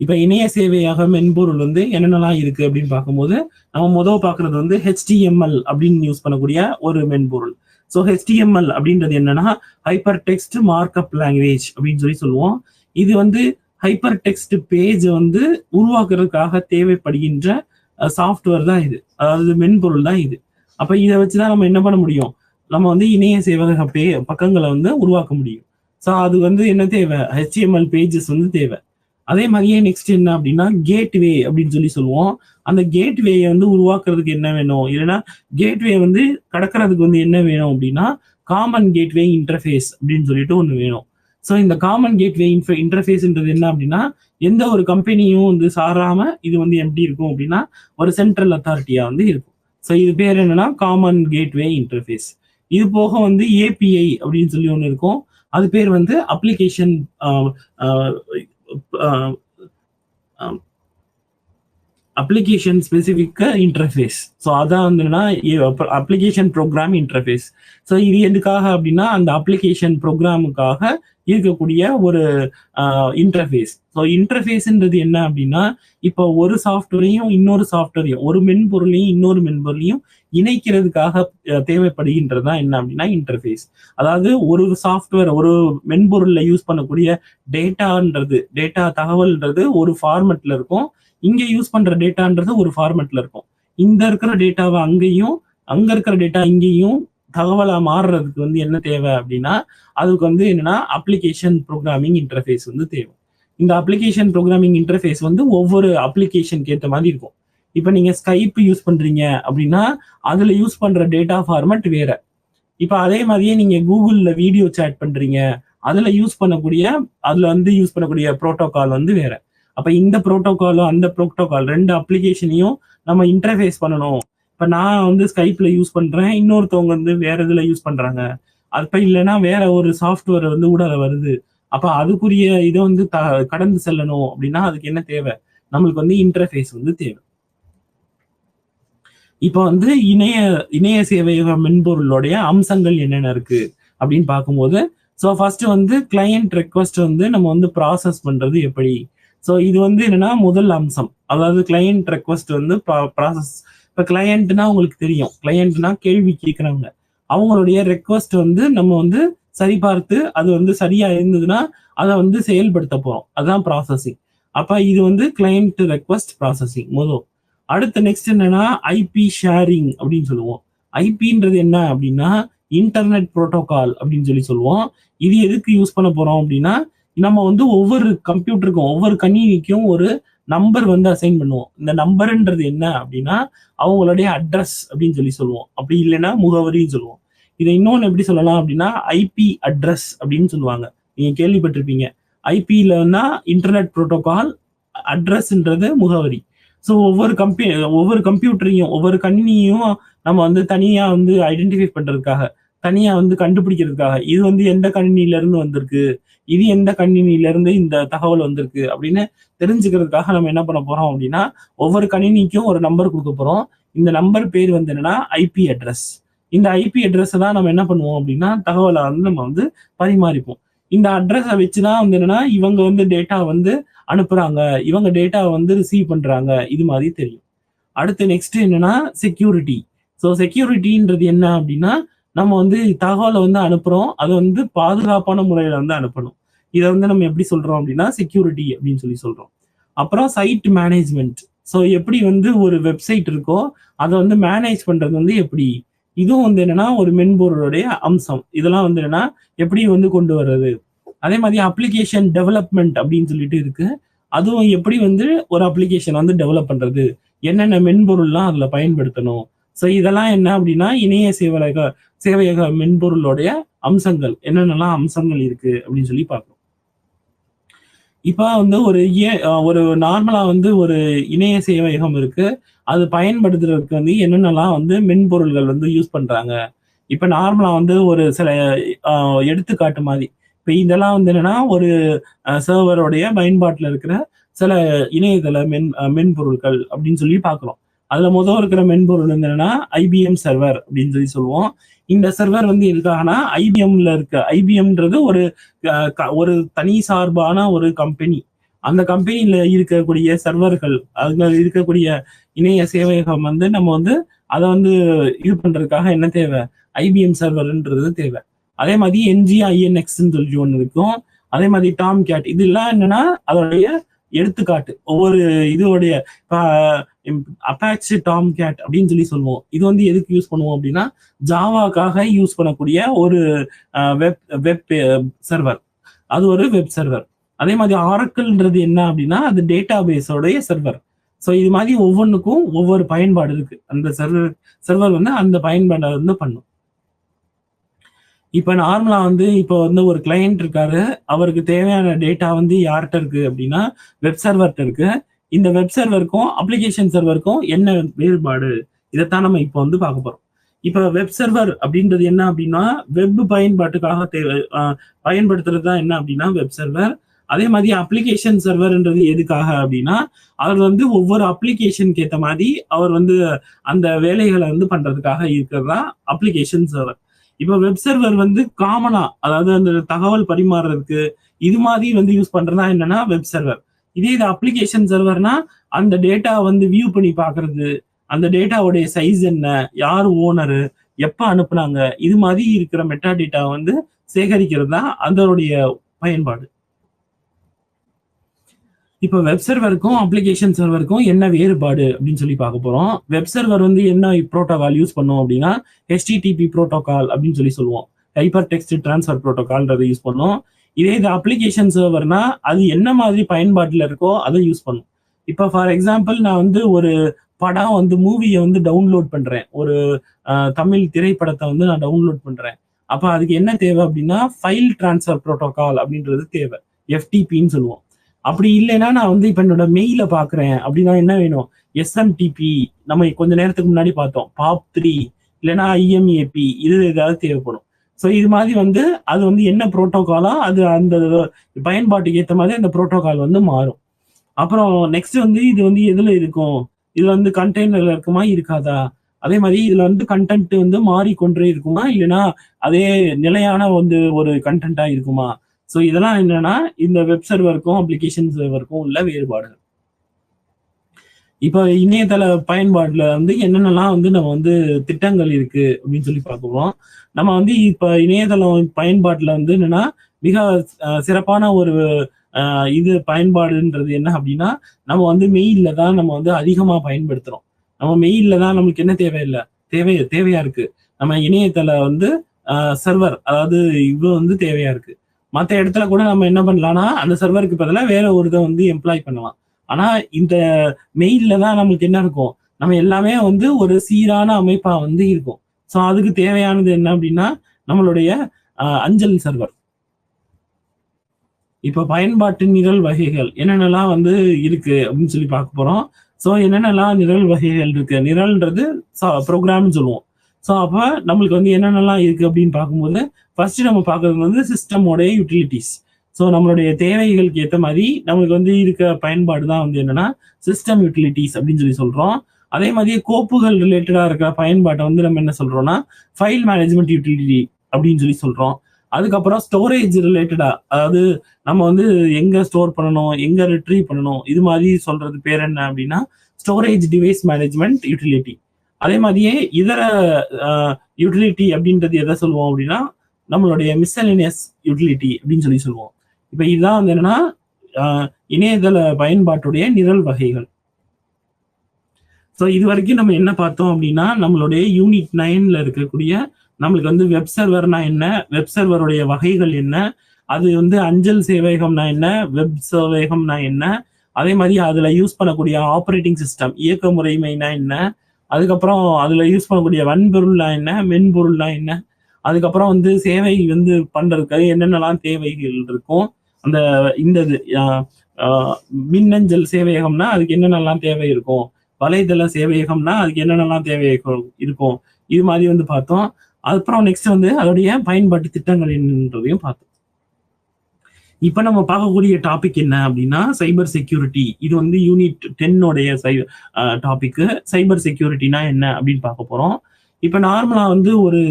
இப்ப இணைய சேவையாக மென்பொருள் வந்து என்னென்னலாம் இருக்கு அப்படின்னு பார்க்கும்போது நம்ம முதல் பார்க்கறது வந்து HTML அப்படின்னு யூஸ் பண்ணக்கூடிய ஒரு மென்பொருள். ஸோ HTML அப்படின்றது என்னன்னா ஹைப்பர் டெக்ஸ்ட் மார்க்அப் லாங்குவேஜ் அப்படின்னு சொல்லி சொல்லுவோம். இது வந்து ஹைப்பர் டெக்ஸ்ட் பேஜ் வந்து உருவாக்குறதுக்காக தேவைப்படுகின்ற சாஃப்ட்வேர் தான் இது, அதாவது மென்பொருள் தான் இது. அப்ப இதை வச்சுதான் நம்ம என்ன பண்ண முடியும், நம்ம வந்து இணைய சேவக பக்கங்களை வந்து உருவாக்க முடியும். ஸோ அது வந்து என்ன தேவை, HTML பேஜஸ் வந்து தேவை. அதே மாதிரியே நெக்ஸ்ட் என்ன அப்படின்னா கேட்வே அப்படின்னு சொல்லி சொல்லுவோம். அந்த கேட்வேயை வந்து உருவாக்குறதுக்கு என்ன வேணும், இல்லைன்னா கேட்வே வந்து கடக்கிறதுக்கு வந்து என்ன வேணும் அப்படின்னா காமன் கேட்வே இன்டர்ஃபேஸ் அப்படின்னு சொல்லிட்டு ஒன்று வேணும். ஸோ இந்த காமன் கேட்வே இன்டர்ஃபேஸ்ன்றது என்ன அப்படின்னா எந்த ஒரு கம்பெனியும் வந்து சாராம இது வந்து எப்படி இருக்கும் அப்படின்னா ஒரு சென்ட்ரல் அத்தாரிட்டியா வந்து இருக்கும். ஸோ இது பேர் என்னன்னா காமன் கேட்வே இன்டர்ஃபேஸ். இது போக வந்து ஏபிஐ அப்படின்னு சொல்லி ஒன்று இருக்கும். அது பேர் வந்து application application specific interface. So அதான் வந்துன்னா அப்ளிகேஷன் ப்ரோக்ராம் இன்டர்ஃபேஸ். ஸோ இது எதுக்காக அப்படின்னா அந்த அப்ளிகேஷன் ப்ரோக்ராமுக்காக இருக்கக்கூடிய ஒரு இன்டர்ஃபேஸ். ஸோ இன்டர்ஃபேஸ்ன்றது என்ன அப்படின்னா இப்போ ஒரு சாஃப்ட்வேரையும் இன்னொரு சாஃப்ட்வேரையும், ஒரு மென்பொருளையும் இன்னொரு மென்பொருளையும் இணைக்கிறதுக்காக தேவைப்படுகின்றது தான் என்ன அப்படின்னா இன்டர்ஃபேஸ். அதாவது ஒரு சாஃப்ட்வேர், ஒரு மென்பொருள்ல யூஸ் பண்ணக்கூடிய டேட்டா தகவல்ன்றது ஒரு ஃபார்மெட்ல இருக்கும். இங்க யூஸ் பண்ற டேட்டான்றது ஒரு ஃபார்மெட்ல இருக்கும். இந்த இருக்கிற டேட்டாவை அங்கேயும், அங்க இருக்கிற டேட்டா இங்கேயும் தகவலா மாறுறதுக்கு வந்து என்ன தேவை அப்படின்னா அதுக்கு வந்து என்னன்னா அப்ளிகேஷன் ப்ரோக்ராமிங் இன்டர்ஃபேஸ் வந்து தேவை. இந்த அப்ளிகேஷன் ப்ரோக்ராமிங் இன்டர்ஃபேஸ் வந்து ஒவ்வொரு அப்ளிகேஷனுக்கு ஏற்ற மாதிரி இருக்கும். இப்போ நீங்க ஸ்கைப் யூஸ் பண்றீங்க அப்படின்னா அதுல யூஸ் பண்ற டேட்டா ஃபார்மெட் வேற. இப்போ அதே மாதிரியே நீங்க கூகுள்ல வீடியோ சேட் பண்றீங்க, அதுல யூஸ் பண்ணக்கூடிய ப்ரோட்டோகால் வந்து வேற. அப்ப இந்த ப்ரோட்டோகாலும் அந்த ப்ரோட்டோகால் ரெண்டு அப்ளிகேஷனையும் நம்ம இன்டர்ஃபேஸ் பண்ணணும். இப்ப நான் வந்து ஸ்கைப்ல யூஸ் பண்றேன், இன்னொருத்தவங்க வந்து வேற இதுல யூஸ் பண்றாங்க. அப்ப இல்லைன்னா வேற ஒரு சாஃப்ட்வேர் வந்து கூட வருது. அப்ப அதுக்குரிய இதை வந்து கடந்து செல்லணும் அப்படின்னா அதுக்கு என்ன தேவை? நம்மளுக்கு வந்து இன்டர்ஃபேஸ் வந்து தேவை. இப்ப வந்து இணைய சேவையக மென்பொருளுடைய அம்சங்கள் என்னென்ன இருக்கு அப்படின்னு பார்க்கும்போது, ஸோ ஃபர்ஸ்ட் வந்து கிளையண்ட் ரெக்வஸ்ட் வந்து நம்ம வந்து ப்ராசஸ் பண்றது எப்படி. ஸோ இது வந்து என்னன்னா முதல் அம்சம். அதாவது கிளையண்ட் ரெக்வஸ்ட் வந்து ப்ராசஸ். இப்போ கிளையண்ட்னா உங்களுக்கு தெரியும், கிளையண்ட்னா கேள்வி கேட்குறாங்க. அவங்களுடைய ரெக்வஸ்ட் வந்து நம்ம வந்து சரிபார்த்து அது வந்து சரியா இருந்ததுன்னா அதை வந்து செயல்படுத்த போறோம். அதுதான் ப்ராசஸிங். அப்ப இது வந்து கிளையண்ட் ரெக்வஸ்ட் ப்ராசஸிங் முதல். அடுத்து நெக்ஸ்ட் என்னன்னா ஐபி ஷேரிங் அப்படின்னு சொல்லுவோம். ஐபின்றது என்ன அப்படின்னா இன்டர்நெட் புரோட்டோகால் அப்படின்னு சொல்லி சொல்லுவோம். இது எதுக்கு யூஸ் பண்ண போறோம் அப்படின்னா நம்ம வந்து ஒவ்வொரு கம்ப்யூட்டருக்கும், ஒவ்வொரு கணினிக்கும் ஒரு நம்பர் வந்து அசைன் பண்ணுவோம். இந்த நம்பர்ன்றது என்ன அப்படின்னா அவங்களுடைய அட்ரஸ் அப்படின்னு சொல்லி சொல்லுவோம். அப்படி இல்லைன்னா முகவரின்னு சொல்லுவோம். இதை இன்னொன்று எப்படி சொல்லலாம் அப்படின்னா ஐபி அட்ரஸ் அப்படின்னு சொல்லுவாங்க. நீங்க கேள்விப்பட்டிருப்பீங்க. ஐபிலன்னா இன்டர்நெட் புரோட்டோகால், அட்ரஸ்ன்றது முகவரி. ஸோ ஒவ்வொரு கம்ப்யூட்டரையும் ஒவ்வொரு கணினியும் நம்ம வந்து தனியா வந்து ஐடென்டிஃபை பண்றதுக்காக, தனியா வந்து கண்டுபிடிக்கிறதுக்காக, இது வந்து எந்த கணினியில இருந்து வந்திருக்கு, இது எந்த கணினியில இருந்து இந்த தகவல் வந்திருக்கு அப்படின்னு தெரிஞ்சுக்கிறதுக்காக நம்ம என்ன பண்ண போறோம் அப்படின்னா ஒவ்வொரு கணினிக்கும் ஒரு நம்பர் கொடுக்க போறோம். இந்த நம்பர் பேர் வந்து என்னன்னா ஐபி அட்ரஸ். இந்த ஐபி அட்ரஸ் தான் நம்ம என்ன பண்ணுவோம் அப்படின்னா தகவலை வந்து நம்ம வந்து பரிமாறிப்போம். இந்த அட்ரஸை வச்சுதான் வந்து என்னன்னா இவங்க வந்து டேட்டா வந்து அனுப்புறாங்க, இவங்க டேட்டா வந்து ரிசீவ் பண்றாங்க, இது மாதிரி தெரியும். அடுத்து நெக்ஸ்ட் என்னன்னா செக்யூரிட்டி. ஸோ செக்யூரிட்டின்றது என்ன அப்படின்னா நம்ம வந்து தகவலை வந்து அனுப்புறோம், அதை வந்து பாதுகாப்பான முறையில வந்து அனுப்பணும். இதை வந்து நம்ம எப்படி சொல்றோம் அப்படின்னா செக்யூரிட்டி அப்படின்னு சொல்லி சொல்றோம். அப்புறம் சைட் மேனேஜ்மெண்ட். ஸோ எப்படி வந்து ஒரு வெப்சைட் இருக்கோ அதை வந்து மேனேஜ் பண்றது வந்து எப்படி, இதுவும் வந்து என்னன்னா ஒரு மென்பொருளுடைய அம்சம். இதெல்லாம் வந்து என்னன்னா எப்படி வந்து கொண்டு வர்றது. அதே மாதிரி அப்ளிகேஷன் டெவலப்மெண்ட் அப்படின்னு சொல்லிட்டு இருக்கு. அதுவும் எப்படி வந்து ஒரு அப்ளிகேஷன் வந்து டெவலப் பண்றது, என்னென்ன மென்பொருள்லாம் அதுல பயன்படுத்தணும். ஸோ இதெல்லாம் என்ன அப்படின்னா இணைய சேவையக மென்பொருளுடைய அம்சங்கள், என்னென்னலாம் அம்சங்கள் இருக்கு அப்படின்னு சொல்லி பார்க்கணும். இப்ப வந்து ஒரு நார்மலா வந்து ஒரு இணைய சேவையகம் இருக்கு. அது பயன்படுத்துறதுக்கு வந்து என்னென்னலாம் வந்து மென்பொருள்கள் வந்து யூஸ் பண்றாங்க. இப்ப நார்மலா வந்து ஒரு சில எடுத்துக்காட்டு மாதிரி இப்ப இதெல்லாம் வந்து என்னன்னா ஒரு சர்வருடைய பயன்பாட்டில் இருக்கிற சில இணையதள மென்பொருட்கள் அப்படின்னு சொல்லி பார்க்குறோம். அதுல முதல் இருக்கிற மென்பொருள் வந்து என்னன்னா ஐபிஎம் சர்வர் அப்படின்னு சொல்லி சொல்லுவோம். இந்த சர்வர் வந்து எதுக்காகனா ஐபிஎம்ல இருக்க, ஐபிஎம்ன்றது ஒரு தனி சார்பான ஒரு கம்பெனி. அந்த கம்பெனியில இருக்கக்கூடிய சர்வர்கள், அதுல இருக்கக்கூடிய இணைய சேவையகம் வந்து நம்ம வந்து அதை வந்து இது பண்றதுக்காக என்ன தேவை, ஐபிஎம் சர்வர்ன்றது தேவை. அதே மாதிரி NGINX சொல்லி ஒன்று இருக்கும். அதே மாதிரி டாம் கேட், இதெல்லாம் என்னன்னா அதோடைய எடுத்துக்காட்டு. ஒவ்வொரு இதோடைய அப்பாச்சி டாம் கேட் அப்படின்னு சொல்லி சொல்லுவோம். இது வந்து எதுக்கு யூஸ் பண்ணுவோம் அப்படின்னா ஜாவாக்காக யூஸ் பண்ணக்கூடிய ஒரு வெப் சர்வர், அது ஒரு வெப் சர்வர். அதே மாதிரி ஆரக்கிள்ன்றது என்ன அப்படின்னா அது டேட்டா பேஸோடைய சர்வர். ஸோ இது மாதிரி ஒவ்வொன்றுக்கும் ஒவ்வொரு பயன்பாடு இருக்கு. அந்த சர்வர் வந்து அந்த பயன்பாடை வந்து பண்ணும். இப்ப நார்மலா வந்து இப்போ வந்து ஒரு கிளையண்ட் இருக்காரு, அவருக்கு தேவையான டேட்டா வந்து யார்கிட்ட இருக்கு அப்படின்னா வெப் சர்வர்கிட்ட இருக்கு. இந்த வெப் சர்வருக்கும் அப்ளிகேஷன் சர்வருக்கும் என்ன வேறுபாடு, இதைத்தான் நம்ம இப்போ வந்து பார்க்க போறோம். இப்போ வெப் சர்வர் அப்படின்றது என்ன அப்படின்னா, வெப் பயன்பாட்டுக்காக பயன்படுத்துறது தான் என்ன அப்படின்னா வெப் சர்வர். அதே மாதிரி அப்ளிகேஷன் சர்வர்ன்றது எதுக்காக அப்படின்னா, அவர் வந்து ஒவ்வொரு அப்ளிகேஷனுக்கு ஏற்ற மாதிரி அவர் வந்து அந்த வேலைகளை வந்து பண்றதுக்காக இருக்கிறது தான் அப்ளிகேஷன் சர்வர். இப்போ வெப் சர்வர் வந்து காமனா, அதாவது அந்த தகவல் பரிமாறுறதுக்கு இது மாதிரி வந்து யூஸ் பண்றதா என்னன்னா வெப் சர்வர். இதே இது அப்ளிகேஷன் சர்வர்னா அந்த டேட்டா வந்து வியூ பண்ணி பார்க்கிறது, அந்த டேட்டாவுடைய சைஸ் என்ன, யார் ஓனரு, எப்ப அனுப்புனாங்க, இது மாதிரி இருக்கிற மெட்டா டேட்டா வந்து சேகரிக்கிறது தான் அதனுடைய பயன்பாடு. இப்போ வெப் சர்வருக்கும் அப்ளிகேஷன் சர்வருக்கும் என்ன வேறுபாடு அப்படின்னு சொல்லி பார்க்க போறோம். வெப் சர்வர் வந்து என்ன புரோட்டோகால் யூஸ் பண்ணும் அப்படின்னா HTTP புரோட்டோகால் அப்படின்னு சொல்லி சொல்லுவோம். ஹைப்பர் டெக்ஸ்ட் டிரான்ஸ்ஃபர் புரோட்டோகால்ன்றதை யூஸ் பண்ணும். இதே இது அப்ளிகேஷன் சர்வர்னா அது என்ன மாதிரி பயன்பாட்டில் இருக்கோ அதை யூஸ் பண்ணும். இப்போ ஃபார் எக்ஸாம்பிள் நான் வந்து ஒரு படம் வந்து மூவியை வந்து டவுன்லோட் பண்றேன். ஒரு தமிழ் திரைப்படத்தை வந்து நான் டவுன்லோட் பண்றேன். அப்போ அதுக்கு என்ன தேவை அப்படின்னா ஃபைல் டிரான்ஸ்ஃபர் புரோட்டோகால் அப்படின்றது தேவை. FTPன்னு சொல்லுவோம். அப்படி இல்லைன்னா நான் வந்து இப்போ என்னோட மெயில பாக்குறேன் அப்படின்னா என்ன வேணும்? SMTP, நம்ம கொஞ்ச நேரத்துக்கு முன்னாடி பார்த்தோம். POP3 இல்லைன்னா IMAP, இது ஏதாவது தேவைப்படும். ஸோ இது மாதிரி வந்து அது வந்து என்ன புரோட்டோகாலா அது அந்த பயன்பாட்டுக்கு ஏற்ற மாதிரி அந்த புரோட்டோகால் வந்து மாறும். அப்புறம் நெக்ஸ்ட் வந்து இது வந்து எதுல இருக்கும்? இது வந்து கண்டெய்னர்ல இருக்குமா இருக்காதா? அதே மாதிரி இதுல வந்து கண்டென்ட் வந்து மாறிக்கொண்டே இருக்குமா இல்லைன்னா அதே நிலையான வந்து ஒரு கண்டென்ட்டா இருக்குமா? ஸோ இதெல்லாம் என்னன்னா இந்த வெப் சர்வருக்கும் அப்ளிகேஷன் சர்வருக்கும் உள்ள வேறுபாடுகள். இப்போ இணையதள பயன்பாடுல வந்து என்னென்னலாம் வந்து நம்ம வந்து திட்டங்கள் இருக்கு அப்படின்னு சொல்லி பார்க்குறோம். நம்ம வந்து இப்ப இணையதளம் பயன்பாட்டுல வந்து என்னன்னா மிக சிறப்பான ஒரு இது பயன்பாடுன்றது என்ன அப்படின்னா நம்ம வந்து மெயில்ல தான் நம்ம வந்து அதிகமா பயன்படுத்துறோம். நம்ம மெயில்ல தான் நமக்கு என்ன தேவையில்லை தேவையா இருக்கு. நம்ம இணையதள வந்து சர்வர், அதாவது இது வந்து தேவையா இருக்கு. மற்ற இடத்துல கூட நம்ம என்ன பண்ணலாம்னா அந்த சர்வருக்கு பதிலாக வேற ஒரு இதை வந்து எம்ப்ளாய் பண்ணலாம். ஆனா இந்த மெயில்ல தான் நம்மளுக்கு என்ன இருக்கும்? நம்ம எல்லாமே வந்து ஒரு சீரான அமைப்பா வந்து இருக்கும். ஸோ அதுக்கு தேவையானது என்ன அப்படின்னா நம்மளுடைய அஞ்சல் சர்வர். இப்ப பயன்பாட்டு நிரல் வகைகள் என்னென்னலாம் வந்து இருக்கு அப்படின்னு சொல்லி பார்க்க போறோம். ஸோ என்னென்னலாம் நிரல் வகைகள் இருக்கு? நிரல்ன்றது ப்ரோக்ராம்னு சொல்லுவோம். ஸோ அப்போ நம்மளுக்கு வந்து என்னென்னலாம் இருக்கு அப்படின்னு பார்க்கும்போது ஃபர்ஸ்ட் நம்ம பார்க்கறது வந்து சிஸ்டமோடைய யூட்டிலிட்டிஸ். ஸோ நம்மளுடைய தேவைகளுக்கு ஏற்ற மாதிரி நம்மளுக்கு வந்து இருக்க பயன்பாடு தான் வந்து என்னன்னா சிஸ்டம் யூட்டிலிட்டிஸ் அப்படின்னு சொல்லி சொல்றோம். அதே மாதிரி கோப்புகள் ரிலேட்டடா இருக்கிற பயன்பாட்டை வந்து நம்ம என்ன சொல்றோம்னா ஃபைல் மேனேஜ்மெண்ட் யூட்டிலிட்டி அப்படின்னு சொல்லி சொல்றோம். அதுக்கப்புறம் ஸ்டோரேஜ் ரிலேட்டடா, அதாவது நம்ம வந்து எங்க ஸ்டோர் பண்ணணும், எங்க ரிட்ரீவ் பண்ணணும், இது மாதிரி சொல்றது பேர் என்ன அப்படின்னா ஸ்டோரேஜ் டிவைஸ் மேனேஜ்மெண்ட் யூட்டிலிட்டி. அதே மாதிரியே இதர யூட்டிலிட்டி அப்படின்றது எதை சொல்லுவோம் அப்படின்னா நம்மளுடைய மிஸ்செலேனியஸ் யூட்டிலிட்டி அப்படின்னு சொல்லி சொல்லுவோம். இப்ப இதுதான் வந்து என்னன்னா இணையதள பயன்பாட்டுடைய நிரல் வகைகள். ஸோ இது வரைக்கும் நம்ம என்ன பார்த்தோம் அப்படின்னா நம்மளுடைய யூனிட் 9ல இருக்கக்கூடிய நம்மளுக்கு வந்து வெப் சர்வர்னா என்ன, வெப் சர்வருடைய வகைகள் என்ன, அது வந்து அஞ்சல் சேவையகம்னா என்ன, வெப் சேவையகம்னா என்ன, அதே மாதிரி அதுல யூஸ் பண்ணக்கூடிய ஆப்ரேட்டிங் சிஸ்டம் இயக்க முறைமைனா என்ன, அதுக்கப்புறம் அதுல யூஸ் பண்ணக்கூடிய வன்பொருள்னா என்ன, மென்பொருள்னா என்ன, அதுக்கப்புறம் வந்து சேவை வந்து பண்றதுக்கு என்னென்னலாம் தேவைகள் இருக்கும், அந்த இந்த மின்னஞ்சல் சேவையகம்னா அதுக்கு என்னென்னலாம் தேவை இருக்கும், வலைதள சேவையகம்னா அதுக்கு என்னென்னலாம் தேவை இருக்கும், இது மாதிரி வந்து பார்த்தோம். அப்புறம் நெக்ஸ்ட் வந்து அதோடைய பயன்பாட்டு திட்டங்கள் என்னன்றதையும் பார்த்தோம். இப்ப நம்ம பார்க்கக்கூடிய டாபிக் என்ன அப்படின்னா சைபர் செக்யூரிட்டி. இது வந்து யூனிட் 10 டாபிக். சைபர் செக்யூரிட்டினா என்ன அப்படின்னு பார்க்க போறோம். இப்ப நார்மலா வந்து ஒரு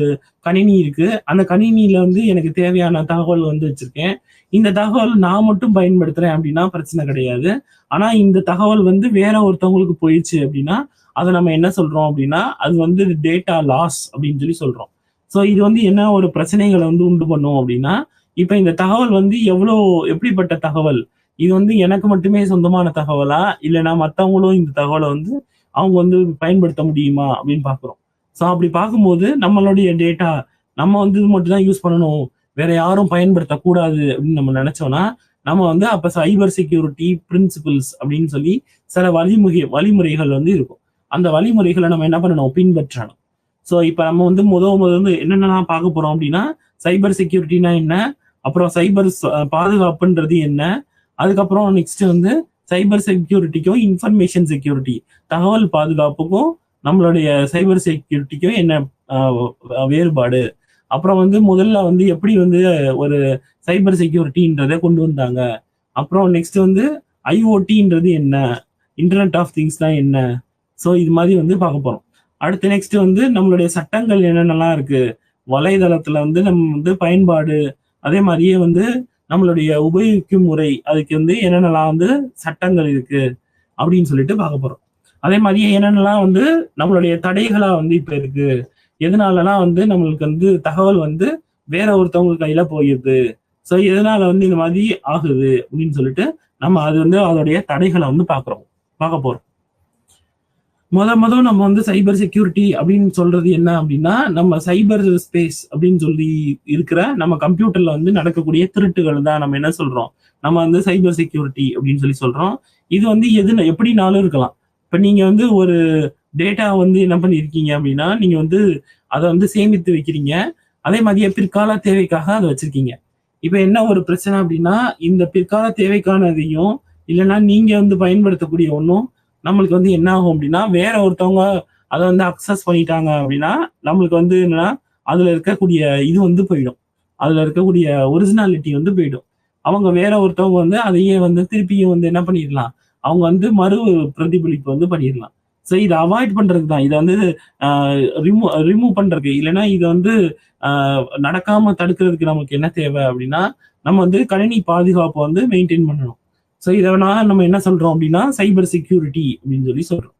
கணினி இருக்கு. அந்த கணினியில வந்து எனக்கு தேவையான தகவல் வந்து வச்சிருக்கேன். இந்த தகவல் நான் மட்டும் பயன்படுத்துறேன் அப்படின்னா பிரச்சனை கிடையாது. ஆனா இந்த தகவல் வந்து வேற ஒருத்தவங்களுக்கு போயிடுச்சு அப்படின்னா அதை நம்ம என்ன சொல்றோம் அப்படின்னா அது வந்து டேட்டா லாஸ் அப்படின்னு சொல்லி சொல்றோம். ஸோ இது வந்து என்ன ஒரு பிரச்சனைகளை வந்து உண்டு பண்ணும் அப்படின்னா இப்ப இந்த தகவல் வந்து எப்படிப்பட்ட தகவல், இது வந்து எனக்கு மட்டுமே சொந்தமான தகவலா இல்லைன்னா மற்றவங்களும் இந்த தகவலை வந்து அவங்க வந்து பயன்படுத்த முடியுமா அப்படின்னு பாக்குறோம். ஸோ அப்படி பார்க்கும்போது நம்மளுடைய டேட்டா நம்ம வந்து இது மட்டும் தான் யூஸ் பண்ணணும், வேற யாரும் பயன்படுத்தக்கூடாது அப்படின்னு நம்ம நினைச்சோம்னா நம்ம வந்து அப்ப சைபர் செக்யூரிட்டி பிரின்சிபிள்ஸ் அப்படின்னு சொல்லி சில வழிமுறைகள் வந்து இருக்கும். அந்த வழிமுறைகளை நம்ம என்ன பண்ணணும், பின்பற்றணும். ஸோ இப்ப நம்ம வந்து முதல் என்னென்னலாம் பார்க்க போறோம் அப்படின்னா சைபர் செக்யூரிட்டினா என்ன, அப்புறம் சைபர் பாதுகாப்புன்றது என்ன, அதுக்கப்புறம் நெக்ஸ்ட் வந்து சைபர் செக்யூரிட்டிக்கும் இன்ஃபர்மேஷன் செக்யூரிட்டி தகவல் பாதுகாப்புக்கும் நம்மளுடைய சைபர் செக்யூரிட்டிக்கும் என்ன வேறுபாடு, அப்புறம் வந்து முதல்ல வந்து எப்படி வந்து ஒரு சைபர் செக்யூரிட்டின்றதை கொண்டு வந்தாங்க, அப்புறம் நெக்ஸ்ட் வந்து ஐஓடின்றது என்ன, இன்டர்நெட் ஆஃப் திங்ஸ்னா என்ன, ஸோ இது மாதிரி வந்து பார்க்க போறோம். அடுத்து நெக்ஸ்ட் வந்து நம்மளுடைய சட்டங்கள் என்னென்னலாம் இருக்கு, வலைதளத்துல வந்து நம்ம வந்து பயன்பாடு, அதே மாதிரியே வந்து நம்மளுடைய உபயோகிக்கும் முறை, அதுக்கு வந்து என்னென்னலாம் வந்து சட்டங்கள் இருக்கு அப்படின்னு சொல்லிட்டு பார்க்க போறோம். அதே மாதிரியே என்னென்னலாம் வந்து நம்மளுடைய தடைகளா வந்து இப்ப இருக்கு, எதனாலலாம் வந்து நம்மளுக்கு வந்து தகவல் வந்து வேற ஒருத்தவங்க கையில போயிடுது, ஸோ எதனால வந்து இந்த மாதிரி ஆகுது அப்படின்னு சொல்லிட்டு நம்ம அது வந்து அதோடைய தடைகளை வந்து பார்க்க போறோம். நம்ம வந்து சைபர் செக்யூரிட்டி அப்படின்னு சொல்றது என்ன அப்படின்னா, நம்ம சைபர் ஸ்பேஸ் அப்படின்னு சொல்லி இருக்கிற நம்ம கம்ப்யூட்டர்ல வந்து நடக்கக்கூடிய திருட்டுகள் தான் நம்ம என்ன சொல்றோம், நம்ம வந்து சைபர் செக்யூரிட்டி அப்படின்னு சொல்லி சொல்றோம். இது வந்து எப்படினாலும் இருக்கலாம். இப்ப நீங்க வந்து ஒரு டேட்டா வந்து என்ன பண்ணியிருக்கீங்க அப்படின்னா, நீங்க வந்து அதை வந்து சேமித்து வைக்கிறீங்க. அதே மாதிரியே பிற்கால தேவைக்காக அதை வச்சிருக்கீங்க. இப்ப என்ன ஒரு பிரச்சனை அப்படின்னா, இந்த பிற்கால தேவைக்கானதையும் இல்லைன்னா நீங்க வந்து பயன்படுத்தக்கூடிய ஒன்றும் நம்மளுக்கு வந்து என்ன ஆகும் அப்படின்னா, வேற ஒருத்தவங்க அதை வந்து அக்சஸ் பண்ணிட்டாங்க அப்படின்னா, நம்மளுக்கு வந்து என்னன்னா, அதுல இருக்கக்கூடிய இது வந்து போயிடும். அதுல இருக்கக்கூடிய ஒரிஜினாலிட்டி வந்து போயிடும். அவங்க வேற ஒருத்தவங்க வந்து அதையே வந்து திருப்பியும் வந்து என்ன பண்ணிடலாம், அவங்க வந்து பிரதிபலிப்பு வந்து பண்ணிடலாம். ஸோ இதை அவாய்ட் பண்றதுக்கு தான். இதை வந்து ரிமூவ் பண்றதுக்கு, இல்லைன்னா இதை வந்து நடக்காம தடுக்கிறதுக்கு நமக்கு என்ன தேவை அப்படின்னா, நம்ம வந்து கணினி பாதுகாப்பை வந்து மெயின்டைன் பண்ணணும். ஸோ இதனால நம்ம என்ன சொல்றோம் அப்படின்னா, சைபர் செக்யூரிட்டி அப்படின்னு சொல்லி சொல்றோம்.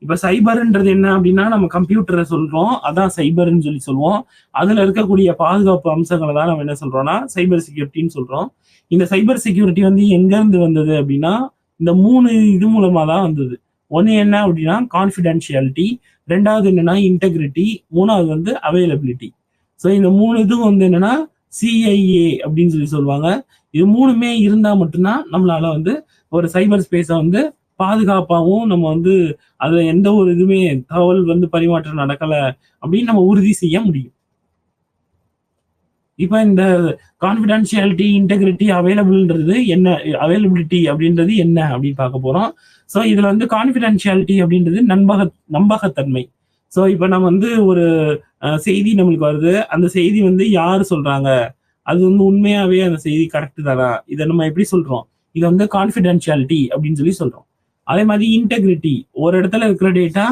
இப்ப சைபர்ன்றது என்ன அப்படின்னா, நம்ம கம்ப்யூட்டரை சொல்றோம், அதான் சைபர்ன்னு சொல்லி சொல்லுவோம். அதுல இருக்கக்கூடிய பாதுகாப்பு அம்சங்களை தான் நம்ம என்ன சொல்றோம்னா சைபர் செக்யூரிட்டின்னு சொல்றோம். இந்த சைபர் செக்யூரிட்டி வந்து எங்க இருந்து வந்தது அப்படின்னா, இந்த 3 இது மூலமா தான் வந்தது. ஒன்னு என்ன அப்படின்னா கான்ஃபிடென்ஷியாலிட்டி, ரெண்டாவது என்னன்னா இன்டெகிரிட்டி, மூணாவது வந்து அவைலபிலிட்டி. ஸோ இந்த 3 இதுவும் வந்து என்னன்னா சிஐஏ அப்படின்னு சொல்லி சொல்லுவாங்க. இது 3மே இருந்தா மட்டும்தான் நம்மளால வந்து ஒரு சைபர் ஸ்பேஸை வந்து பாதுகாப்பாகவும் நம்ம வந்து அதுல எந்த ஒரு இதுவுமே தகவல் வந்து பரிமாற்றம் நடக்கல அப்படின்னு நம்ம உறுதி செய்ய முடியும். இப்ப இந்த கான்ஃபிடென்ஷியாலிட்டி, இன்டெகிரிட்டி, அவைலபிலிட்டி அப்படின்றது என்ன அப்படின்னு பார்க்க போறோம். ஸோ இதுல வந்து கான்ஃபிடென்ஷியாலிட்டி அப்படின்றது நம்பகத்தன்மை. ஸோ இப்ப நம்ம வந்து ஒரு செய்தி நம்மளுக்கு வருது, அந்த செய்தி வந்து யாரு சொல்றாங்க, அது வந்து உண்மையாவே அந்த செய்தி கரெக்ட் தானா, இதை நம்ம எப்படி சொல்றோம், இதை வந்து கான்ஃபிடென்ஷியாலிட்டி அப்படின்னு சொல்லி சொல்றோம். அதே மாதிரி இன்டெகிரிட்டி, ஒரு இடத்துல இருக்கிற டேட்டா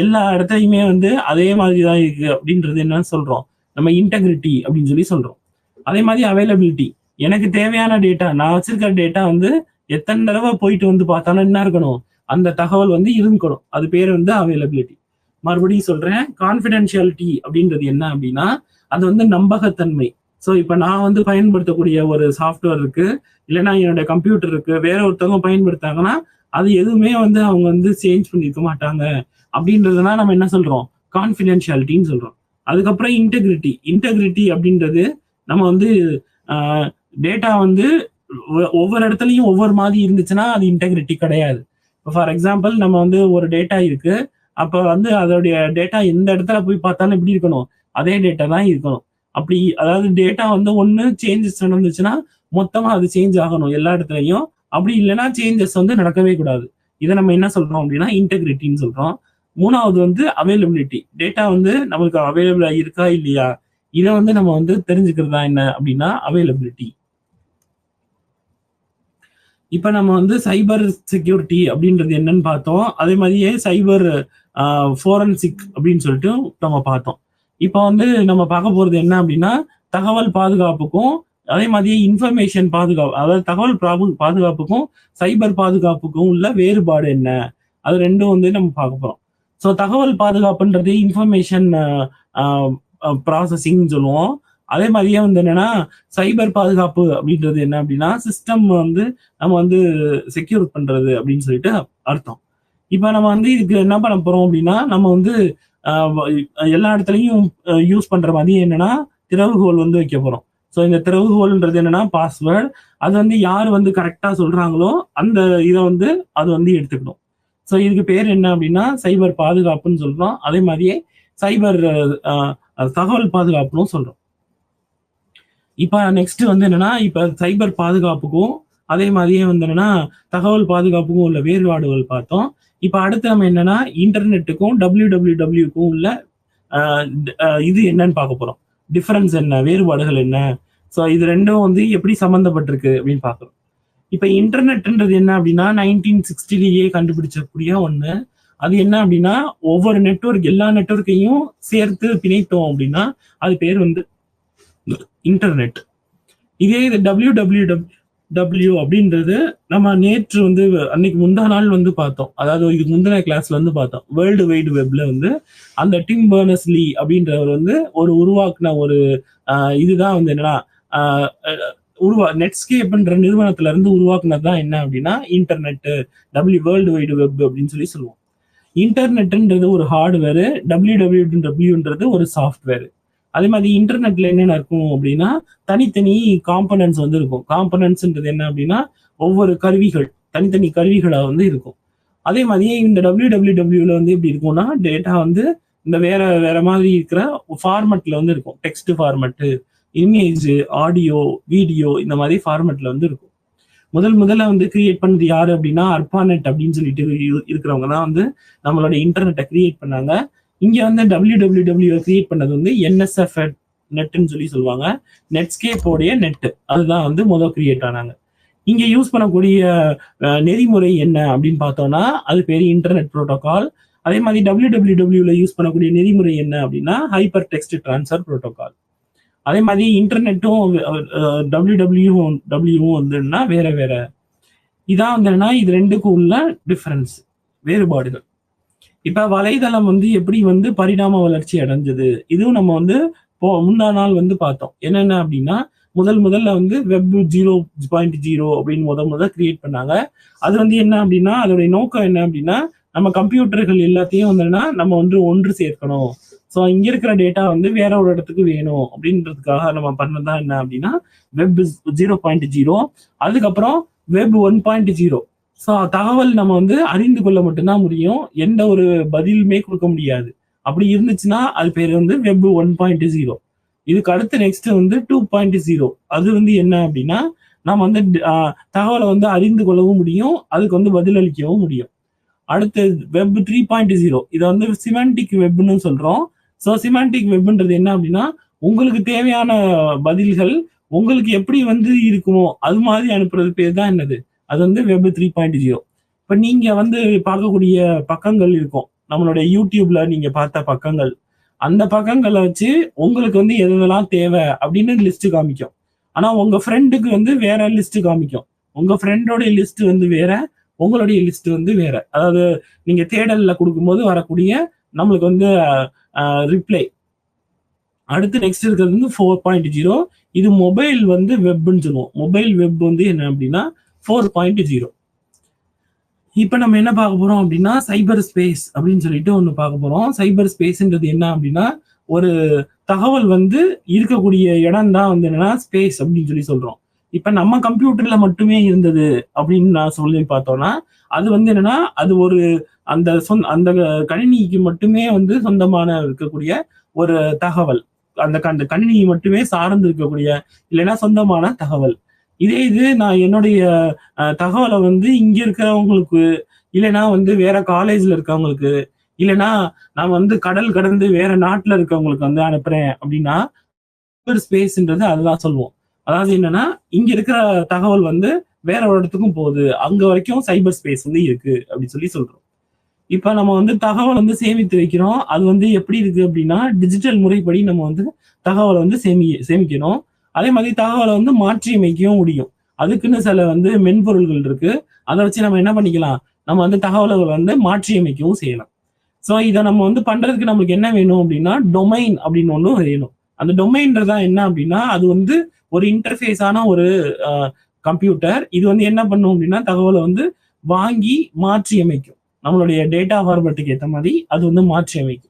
எல்லா இடத்துலையுமே வந்து அதே மாதிரி தான் இருக்கு அப்படின்றது என்ன சொல்றோம், நம்ம இன்டெகிரிட்டி அப்படின்னு சொல்லி சொல்றோம். அதே மாதிரி அவைலபிலிட்டி, எனக்கு தேவையான டேட்டா, நான் வச்சிருக்கிற டேட்டா வந்து எத்தனை தடவை போயிட்டு வந்து பார்த்தாலும் என்ன இருக்கணும், அந்த தகவல் வந்து இருக்கணும், அது பேர் வந்து அவைலபிலிட்டி. மறுபடியும் சொல்றேன், கான்ஃபிடென்ஷியாலிட்டி அப்படின்றது என்ன அப்படின்னா, அது வந்து நம்பகத்தன்மை. ஸோ இப்போ நான் வந்து பயன்படுத்தக்கூடிய ஒரு சாஃப்ட்வேர் இருக்கு, இல்லைன்னா என்னோட கம்ப்யூட்டர் இருக்கு, வேற ஒருத்தவங்க பயன்படுத்தாங்கன்னா அது எதுவுமே வந்து அவங்க வந்து சேஞ்ச் பண்ணிருக்க மாட்டாங்க அப்படின்றதுதான் நம்ம என்ன சொல்றோம், கான்ஃபிடென்ஷியாலிட்டின்னு சொல்றோம். அதுக்கப்புறம் இன்டெகிரிட்டி அப்படின்றது நம்ம வந்து டேட்டா வந்து ஒவ்வொரு இடத்துலையும் ஒவ்வொரு மாதிரி இருந்துச்சுன்னா அது இன்டெகிரிட்டி கிடையாது. இப்போ ஃபார் எக்ஸாம்பிள் நம்ம வந்து ஒரு டேட்டா இருக்கு, அப்போ வந்து அதோடைய டேட்டா எந்த இடத்துல போய் பார்த்தாலும் எப்படி இருக்கணும், அதே டேட்டா தான் இருக்கணும். அப்படி அதாவது டேட்டா வந்து ஒன்று சேஞ்சஸ் நடந்துச்சுன்னா மொத்தமா அது சேஞ்ச் ஆகணும் எல்லா இடத்துலையும். அப்படி இல்லைன்னா சேஞ்சஸ் வந்து நடக்கவே கூடாது. இதை நம்ம என்ன சொல்றோம் அப்படின்னா இன்டெகிரிட்டின்னு சொல்றோம். மூணாவது வந்து அவைலபிலிட்டி, டேட்டா வந்து நம்மளுக்கு அவைலபிளா இருக்கா இல்லையா, இதை வந்து நம்ம வந்து தெரிஞ்சுக்கிறதா என்ன அப்படின்னா அவைலபிலிட்டி. இப்ப நம்ம வந்து சைபர் செக்யூரிட்டி அப்படின்றது என்னன்னு பார்த்தோம். அதே மாதிரியே சைபர் ஃபோரன்சிக் அப்படின்னு சொல்லிட்டு நம்ம பார்த்தோம். இப்போ வந்து நம்ம பார்க்க போறது என்ன அப்படின்னா, தகவல் பாதுகாப்புக்கும் அதே மாதிரியே இன்ஃபர்மேஷன் பாதுகாப்பு, அதாவது தகவல் பாதுகாப்புக்கும் சைபர் பாதுகாப்புக்கும் உள்ள வேறுபாடு என்ன, அது ரெண்டும் வந்து நம்ம பார்க்க போறோம். ஸோ தகவல் பாதுகாப்புன்றது இன்ஃபர்மேஷன் ப்ராசஸிங் சொல்லுவோம். அதே மாதிரியே வந்து என்னன்னா சைபர் பாதுகாப்பு அப்படின்றது என்ன அப்படின்னா சிஸ்டம் வந்து நம்ம வந்து செக்யூர் பண்றது அப்படின்னு சொல்லிட்டு அர்த்தம். இப்போ நம்ம வந்து இதுக்கு என்ன பண்ண போறோம் அப்படின்னா, நம்ம வந்து எல்லா இடத்துலையும் யூஸ் பண்ற மாதிரி என்னன்னா திறவுகோல் வந்து வைக்க போறோம். ஸோ இந்த திறவுகோல்ன்றது என்னன்னா பாஸ்வேர்டு, அது வந்து யார் வந்து கரெக்டா சொல்றாங்களோ அந்த இதை வந்து அது வந்து எடுத்துக்கணும். ஸோ இதுக்கு பேர் என்ன அப்படின்னா சைபர் பாதுகாப்புன்னு சொல்றோம். அதே மாதிரியே சைபர் தகவல் பாதுகாப்புன்னு சொல்றோம். இப்ப நெக்ஸ்ட் வந்து என்னன்னா, இப்ப சைபர் பாதுகாப்புக்கும் அதே மாதிரியே வந்து என்னன்னா தகவல் பாதுகாப்புக்கும் உள்ள வேறுபாடுகள் பார்த்தோம். இப்ப அடுத்து நம்ம என்னன்னா இன்டர்நெட்டுக்கும் WWWக்கும் உள்ள இது என்னன்னு பார்க்க போறோம். டிஃபரன்ஸ் என்ன, வேறுபாடுகள் என்ன, ஸோ இது ரெண்டும் வந்து எப்படி சம்மந்தப்பட்டிருக்கு அப்படின்னு பார்க்குறோம். இப்ப இன்டர்நெட்ன்றது என்ன அப்படின்னா 1960லேயே கண்டுபிடிச்சக்கூடிய ஒண்ணு. அது என்ன அப்படின்னா ஒவ்வொரு நெட்வொர்க், எல்லா நெட்வொர்க்கையும் சேர்த்து பிணைத்தோம் அப்படின்னா அது பேர் வந்து இன்டர்நெட். இதே இது WWW அப்படின்றது நம்ம நேற்று வந்து அன்னைக்கு முந்தா நாள் வந்து பார்த்தோம். அதாவது இதுக்கு முந்தின கிளாஸ்ல வந்து பார்த்தோம். வேர்ல்டு வைடு வெப்ல வந்து அந்த டிம் பர்னர்ஸ்-லீ அப்படின்றவர் வந்து உருவாக்குன ஒரு இதுதான் வந்து என்னன்னா நெட்ஸ்கேப்ன்ற நிறுவனத்துல இருந்து உருவாக்குனது தான் என்ன அப்படின்னா இன்டர்நெட், வேர்ல்டு வைடு வெப் அப்படின்னு சொல்லுவோம். இன்டர்நெட்ன்றது ஒரு ஹார்ட்வேர், WWWன்றது ஒரு சாஃப்ட்வேர். அதே மாதிரி இன்டர்நெட்ல என்னென்ன இருக்கும் அப்படின்னா தனித்தனி காம்பனன்ட்ஸ் வந்து இருக்கும். காம்பனன்ட்ஸ்ன்றது என்ன அப்படின்னா ஒவ்வொரு கருவிகள், தனித்தனி கருவிகளா வந்து இருக்கும். அதே மாதிரி இந்த WWWல வந்து எப்படி இருக்கும்னா டேட்டா வந்து இந்த வேற வேற மாதிரி இருக்கிற ஃபார்மட்ல வந்து இருக்கும். Text format, image, audio, video, இந்த மாதிரி ஃபார்மட்ல வந்து இருக்கும். முதல்ல வந்து கிரியேட் பண்ணது யாரு அப்படின்னா அர்பானெட் அப்படின்னு சொல்லிட்டு இருக்கிறவங்க தான் வந்து நம்மளோட இன்டர்நெட்டை கிரியேட் பண்ணாங்க. இங்க வந்து WWW கிரியேட் பண்ணது வந்து NSF நெட்னு சொல்லுவாங்க. நெட்ஸ்கேப்போடைய நெட், அதுதான் வந்து கிரியேட் ஆனாங்க. இங்க யூஸ் பண்ணக்கூடிய நெறிமுறை என்ன அப்படின்னு பார்த்தோம்னா அது பேரு இன்டர்நெட் புரோட்டோகால். அதே மாதிரி WWWல யூஸ் பண்ணக்கூடிய நெறிமுறை என்ன அப்படின்னா ஹைப்பர் டெக்ஸ்ட் டிரான்ஸ்ஃபர் புரோட்டோகால். அதே மாதிரி இன்டர்நெட்டும் WWWவும் வந்துன்னா வேற வேற. இதான் வந்து இது ரெண்டுக்கும் உள்ள டிஃபரன்ஸ், வேறுபாடுகள். இப்ப வலைதளம் வந்து எப்படி வந்து பரிணாம வளர்ச்சி அடைஞ்சது, இதுவும் நம்ம வந்து முந்தா நாள் வந்து பார்த்தோம். என்னென்ன அப்படின்னா முதல்ல வந்து வெப் 0.0 அப்படின்னு முதல் கிரியேட் பண்ணாங்க. அது வந்து என்ன அப்படின்னா அதோடைய நோக்கம் என்ன அப்படின்னா நம்ம கம்ப்யூட்டர்கள் எல்லாத்தையும் வந்துன்னா நம்ம வந்து ஒன்று சேர்க்கணும். ஸோ இங்க இருக்கிற டேட்டா வந்து வேற ஒரு இடத்துக்கு வேணும் அப்படின்றதுக்காக நம்ம பண்ணதான் என்ன அப்படின்னா வெப் 0.0. அதுக்கப்புறம் வெப் 1.0. ஸோ தகவல் நம்ம வந்து அறிந்து கொள்ள மட்டும்தான் முடியும், எந்த ஒரு பதிலுமே கொடுக்க முடியாது. அப்படி இருந்துச்சுன்னா அது பேர் வந்து வெப் 1.0. இதுக்கு அடுத்து நெக்ஸ்ட் வந்து 2.0. அது வந்து என்ன அப்படின்னா நம்ம வந்து தகவலை வந்து அறிந்து கொள்ளவும் முடியும், அதுக்கு வந்து பதிலளிக்கவும் முடியும். அடுத்து வெப் 3.0. இதை வந்து சிமெண்டிக் வெப்னு சொல்றோம். ஸோ சிமெண்டிக் வெப்ன்றது என்ன அப்படின்னா உங்களுக்கு தேவையான பதில்கள் உங்களுக்கு எப்படி வந்து இருக்குமோ அது மாதிரி அனுப்புறது பேர் தான் என்னது, அது வந்து வெப் 3.0. இப்ப நீங்க வந்து பார்க்கக்கூடிய பக்கங்கள் இருக்கும், நம்மளுடைய யூடியூப்ல நீங்க பார்த்த பக்கங்கள், அந்த பக்கங்களை வச்சு உங்களுக்கு வந்து எதெல்லாம் தேவை அப்படின்னு லிஸ்ட் காமிக்கும். ஆனா உங்க ஃப்ரெண்டுக்கு வந்து வேற லிஸ்ட் காமிக்கும். உங்க ஃப்ரெண்டோட லிஸ்ட் வந்து வேற, உங்களுடைய லிஸ்ட் வந்து வேற. அதாவது நீங்க தேடல்ல கொடுக்கும்போது வரக்கூடிய நம்மளுக்கு வந்து ரிப்ளை. அடுத்து நெக்ஸ்ட் இருக்கிறது வந்து 4.0. இது மொபைல் வந்து வெப்னு சொல்லுவோம். மொபைல் வெப் வந்து என்ன அப்படின்னா 4.0. இப்ப நம்ம என்ன பார்க்க போறோம் அப்படின்னா சைபர் ஸ்பேஸ் அப்படின்னு சொல்லிட்டு ஒண்ணு பார்க்க போறோம். சைபர் ஸ்பேஸ்ன்றது என்ன அப்படின்னா ஒரு தகவல் வந்து இருக்கக்கூடிய இடம் தான் வந்து என்னன்னா ஸ்பேஸ் அப்படின்னு சொல்றோம். இப்ப நம்ம கம்ப்யூட்டர்ல மட்டுமே இருந்தது அப்படின்னு நான் சொல்லி பார்த்தோம்னா அது வந்து என்னன்னா அது ஒரு அந்த அந்த கணினிக்கு மட்டுமே வந்து சொந்தமான இருக்கக்கூடிய ஒரு தகவல், அந்த கணினியை மட்டுமே சார்ந்து இருக்கக்கூடிய இல்லைன்னா சொந்தமான தகவல். இதே இது நான் என்னுடைய தகவலை வந்து இங்க இருக்கிறவங்களுக்கு இல்லைன்னா வந்து வேற காலேஜ்ல இருக்கவங்களுக்கு இல்லைன்னா நான் வந்து கடல் கடந்து வேற நாட்டுல இருக்கவங்களுக்கு வந்து அனுப்புறேன் அப்படின்னா சைபர் ஸ்பேஸ்ன்றது அதுதான் சொல்லுவோம். அதாவது என்னன்னா இங்க இருக்கிற தகவல் வந்து வேற ஒரு இடத்துக்கும் போகுது, அங்க வரைக்கும் சைபர் ஸ்பேஸ் வந்து இருக்கு அப்படின்னு சொல்றோம். இப்ப நம்ம வந்து தகவல் வந்து சேமித்து வைக்கிறோம். அது வந்து எப்படி இருக்கு அப்படின்னா டிஜிட்டல் முறைப்படி நம்ம வந்து தகவலை வந்து சேமிக்கணும். அதே மாதிரி தகவலை வந்து மாற்றி அமைக்கவும் முடியும். அதுக்குன்னு சில வந்து மென்பொருள்கள் இருக்கு. அதை வச்சு நம்ம என்ன பண்ணிக்கலாம், நம்ம வந்து தகவல்களை வந்து மாற்றி அமைக்கவும் செய்யலாம். ஸோ இதை நம்ம வந்து பண்றதுக்கு நம்மளுக்கு என்ன வேணும் அப்படின்னா டொமைன் அப்படின்னு ஒன்று வேணும். அந்த டொமைன்றதா என்ன அப்படின்னா அது வந்து ஒரு இன்டர்ஃபேஸான ஒரு கம்ப்யூட்டர். இது வந்து என்ன பண்ணும் அப்படின்னா தகவலை வந்து வாங்கி மாற்றி அமைக்கும். நம்மளுடைய டேட்டா ஃபார்மேட்டுக்கு ஏற்ற மாதிரி அது வந்து மாற்றி அமைக்கும்.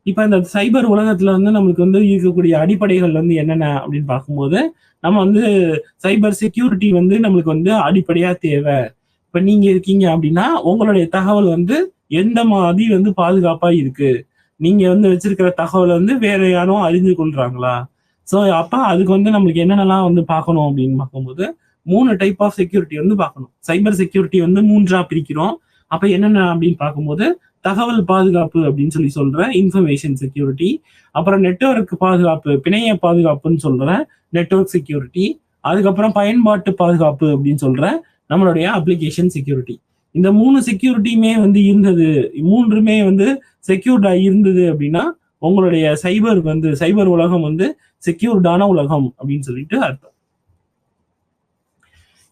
இப்ப இந்த சைபர் உலகத்துல வந்து நம்மளுக்கு வந்து இருக்கக்கூடிய அடிப்படைகள் வந்து என்னென்ன அப்படின்னு பார்க்கும்போது நம்ம வந்து சைபர் செக்யூரிட்டி வந்து நம்மளுக்கு வந்து அடிப்படையா தேவை. இப்ப நீங்க இருக்கீங்க அப்படின்னா உங்களுடைய தகவல் வந்து எந்த மாதிரி வந்து பாதுகாப்பா இருக்கு, நீங்க வந்து வச்சிருக்கிற தகவலை வந்து வேற யாரும் அறிந்து கொள்றாங்களா. ஸோ அப்ப அதுக்கு வந்து நம்மளுக்கு என்னென்னலாம் வந்து பார்க்கணும் அப்படின்னு பார்க்கும்போது 3 டைப் ஆஃப் செக்யூரிட்டி வந்து பார்க்கணும். சைபர் செக்யூரிட்டி வந்து 3ஆ பிரிக்கிறோம். அப்ப என்னென்ன அப்படின்னு பார்க்கும்போது தகவல் பாதுகாப்பு அப்படின்னு சொல்லி சொல்றேன், இன்ஃபர்மேஷன் செக்யூரிட்டி. அப்புறம் நெட்வொர்க் பாதுகாப்பு, பிணைய பாதுகாப்புன்னு சொல்றேன், நெட்வொர்க் செக்யூரிட்டி. அதுக்கப்புறம் பயன்பாட்டு பாதுகாப்பு அப்படின்னு சொல்றேன், நம்மளுடைய அப்ளிகேஷன் செக்யூரிட்டி. இந்த 3 செக்யூரிட்டியுமே வந்து இருந்தது, 3மே வந்து செக்யூர்டா இருந்தது அப்படின்னா உங்களுடைய சைபர் உலகம் வந்து செக்யூர்டான உலகம் அப்படின்னு சொல்லிட்டு அர்த்தம்.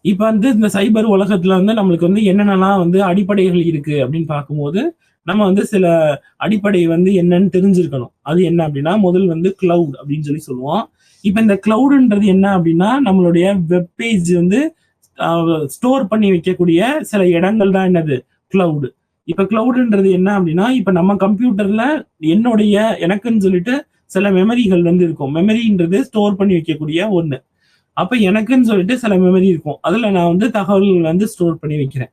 இப்ப வந்து இந்த சைபர் உலகத்துல வந்து நம்மளுக்கு வந்து என்னென்னலாம் வந்து அடிப்படைகள் இருக்கு அப்படின்னு பார்க்கும்போது நம்ம வந்து சில அடிப்படை வந்து என்னன்னு தெரிஞ்சிருக்கணும். அது என்ன அப்படின்னா முதல் வந்து கிளவுட் அப்படின்னு சொல்லி சொல்லுவோம். இப்ப இந்த கிளவுடுன்றது என்ன அப்படின்னா நம்மளுடைய வெப்பேஜ் வந்து ஸ்டோர் பண்ணி வைக்கக்கூடிய சில இடங்கள் தான் என்னது கிளவுடு. இப்ப கிளவுடுன்றது என்ன அப்படின்னா இப்ப நம்ம கம்ப்யூட்டர்ல எனக்குன்னு சொல்லிட்டு சில மெமரிகள் வந்து இருக்கும். மெமரின்றது ஸ்டோர் பண்ணி வைக்கக்கூடிய ஒண்ணு. அப்ப எனக்குன்னு சொல்லிட்டு சில மெமரி இருக்கும். அதுல நான் வந்து தகவல்கள் வந்து ஸ்டோர் பண்ணி வைக்கிறேன்.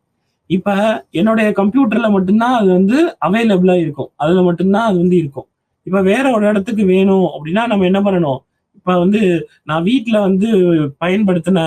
இப்ப என்னுடைய கம்ப்யூட்டர்ல மட்டும்தான் அது வந்து அவைலபிளா இருக்கும். அதுல மட்டும்தான் அது வந்து இருக்கும். இப்ப வேற ஒரு இடத்துக்கு வேணும் அப்படின்னா நம்ம என்ன பண்ணணும்? இப்ப வந்து நான் வீட்ல வந்து பயன்படுத்தின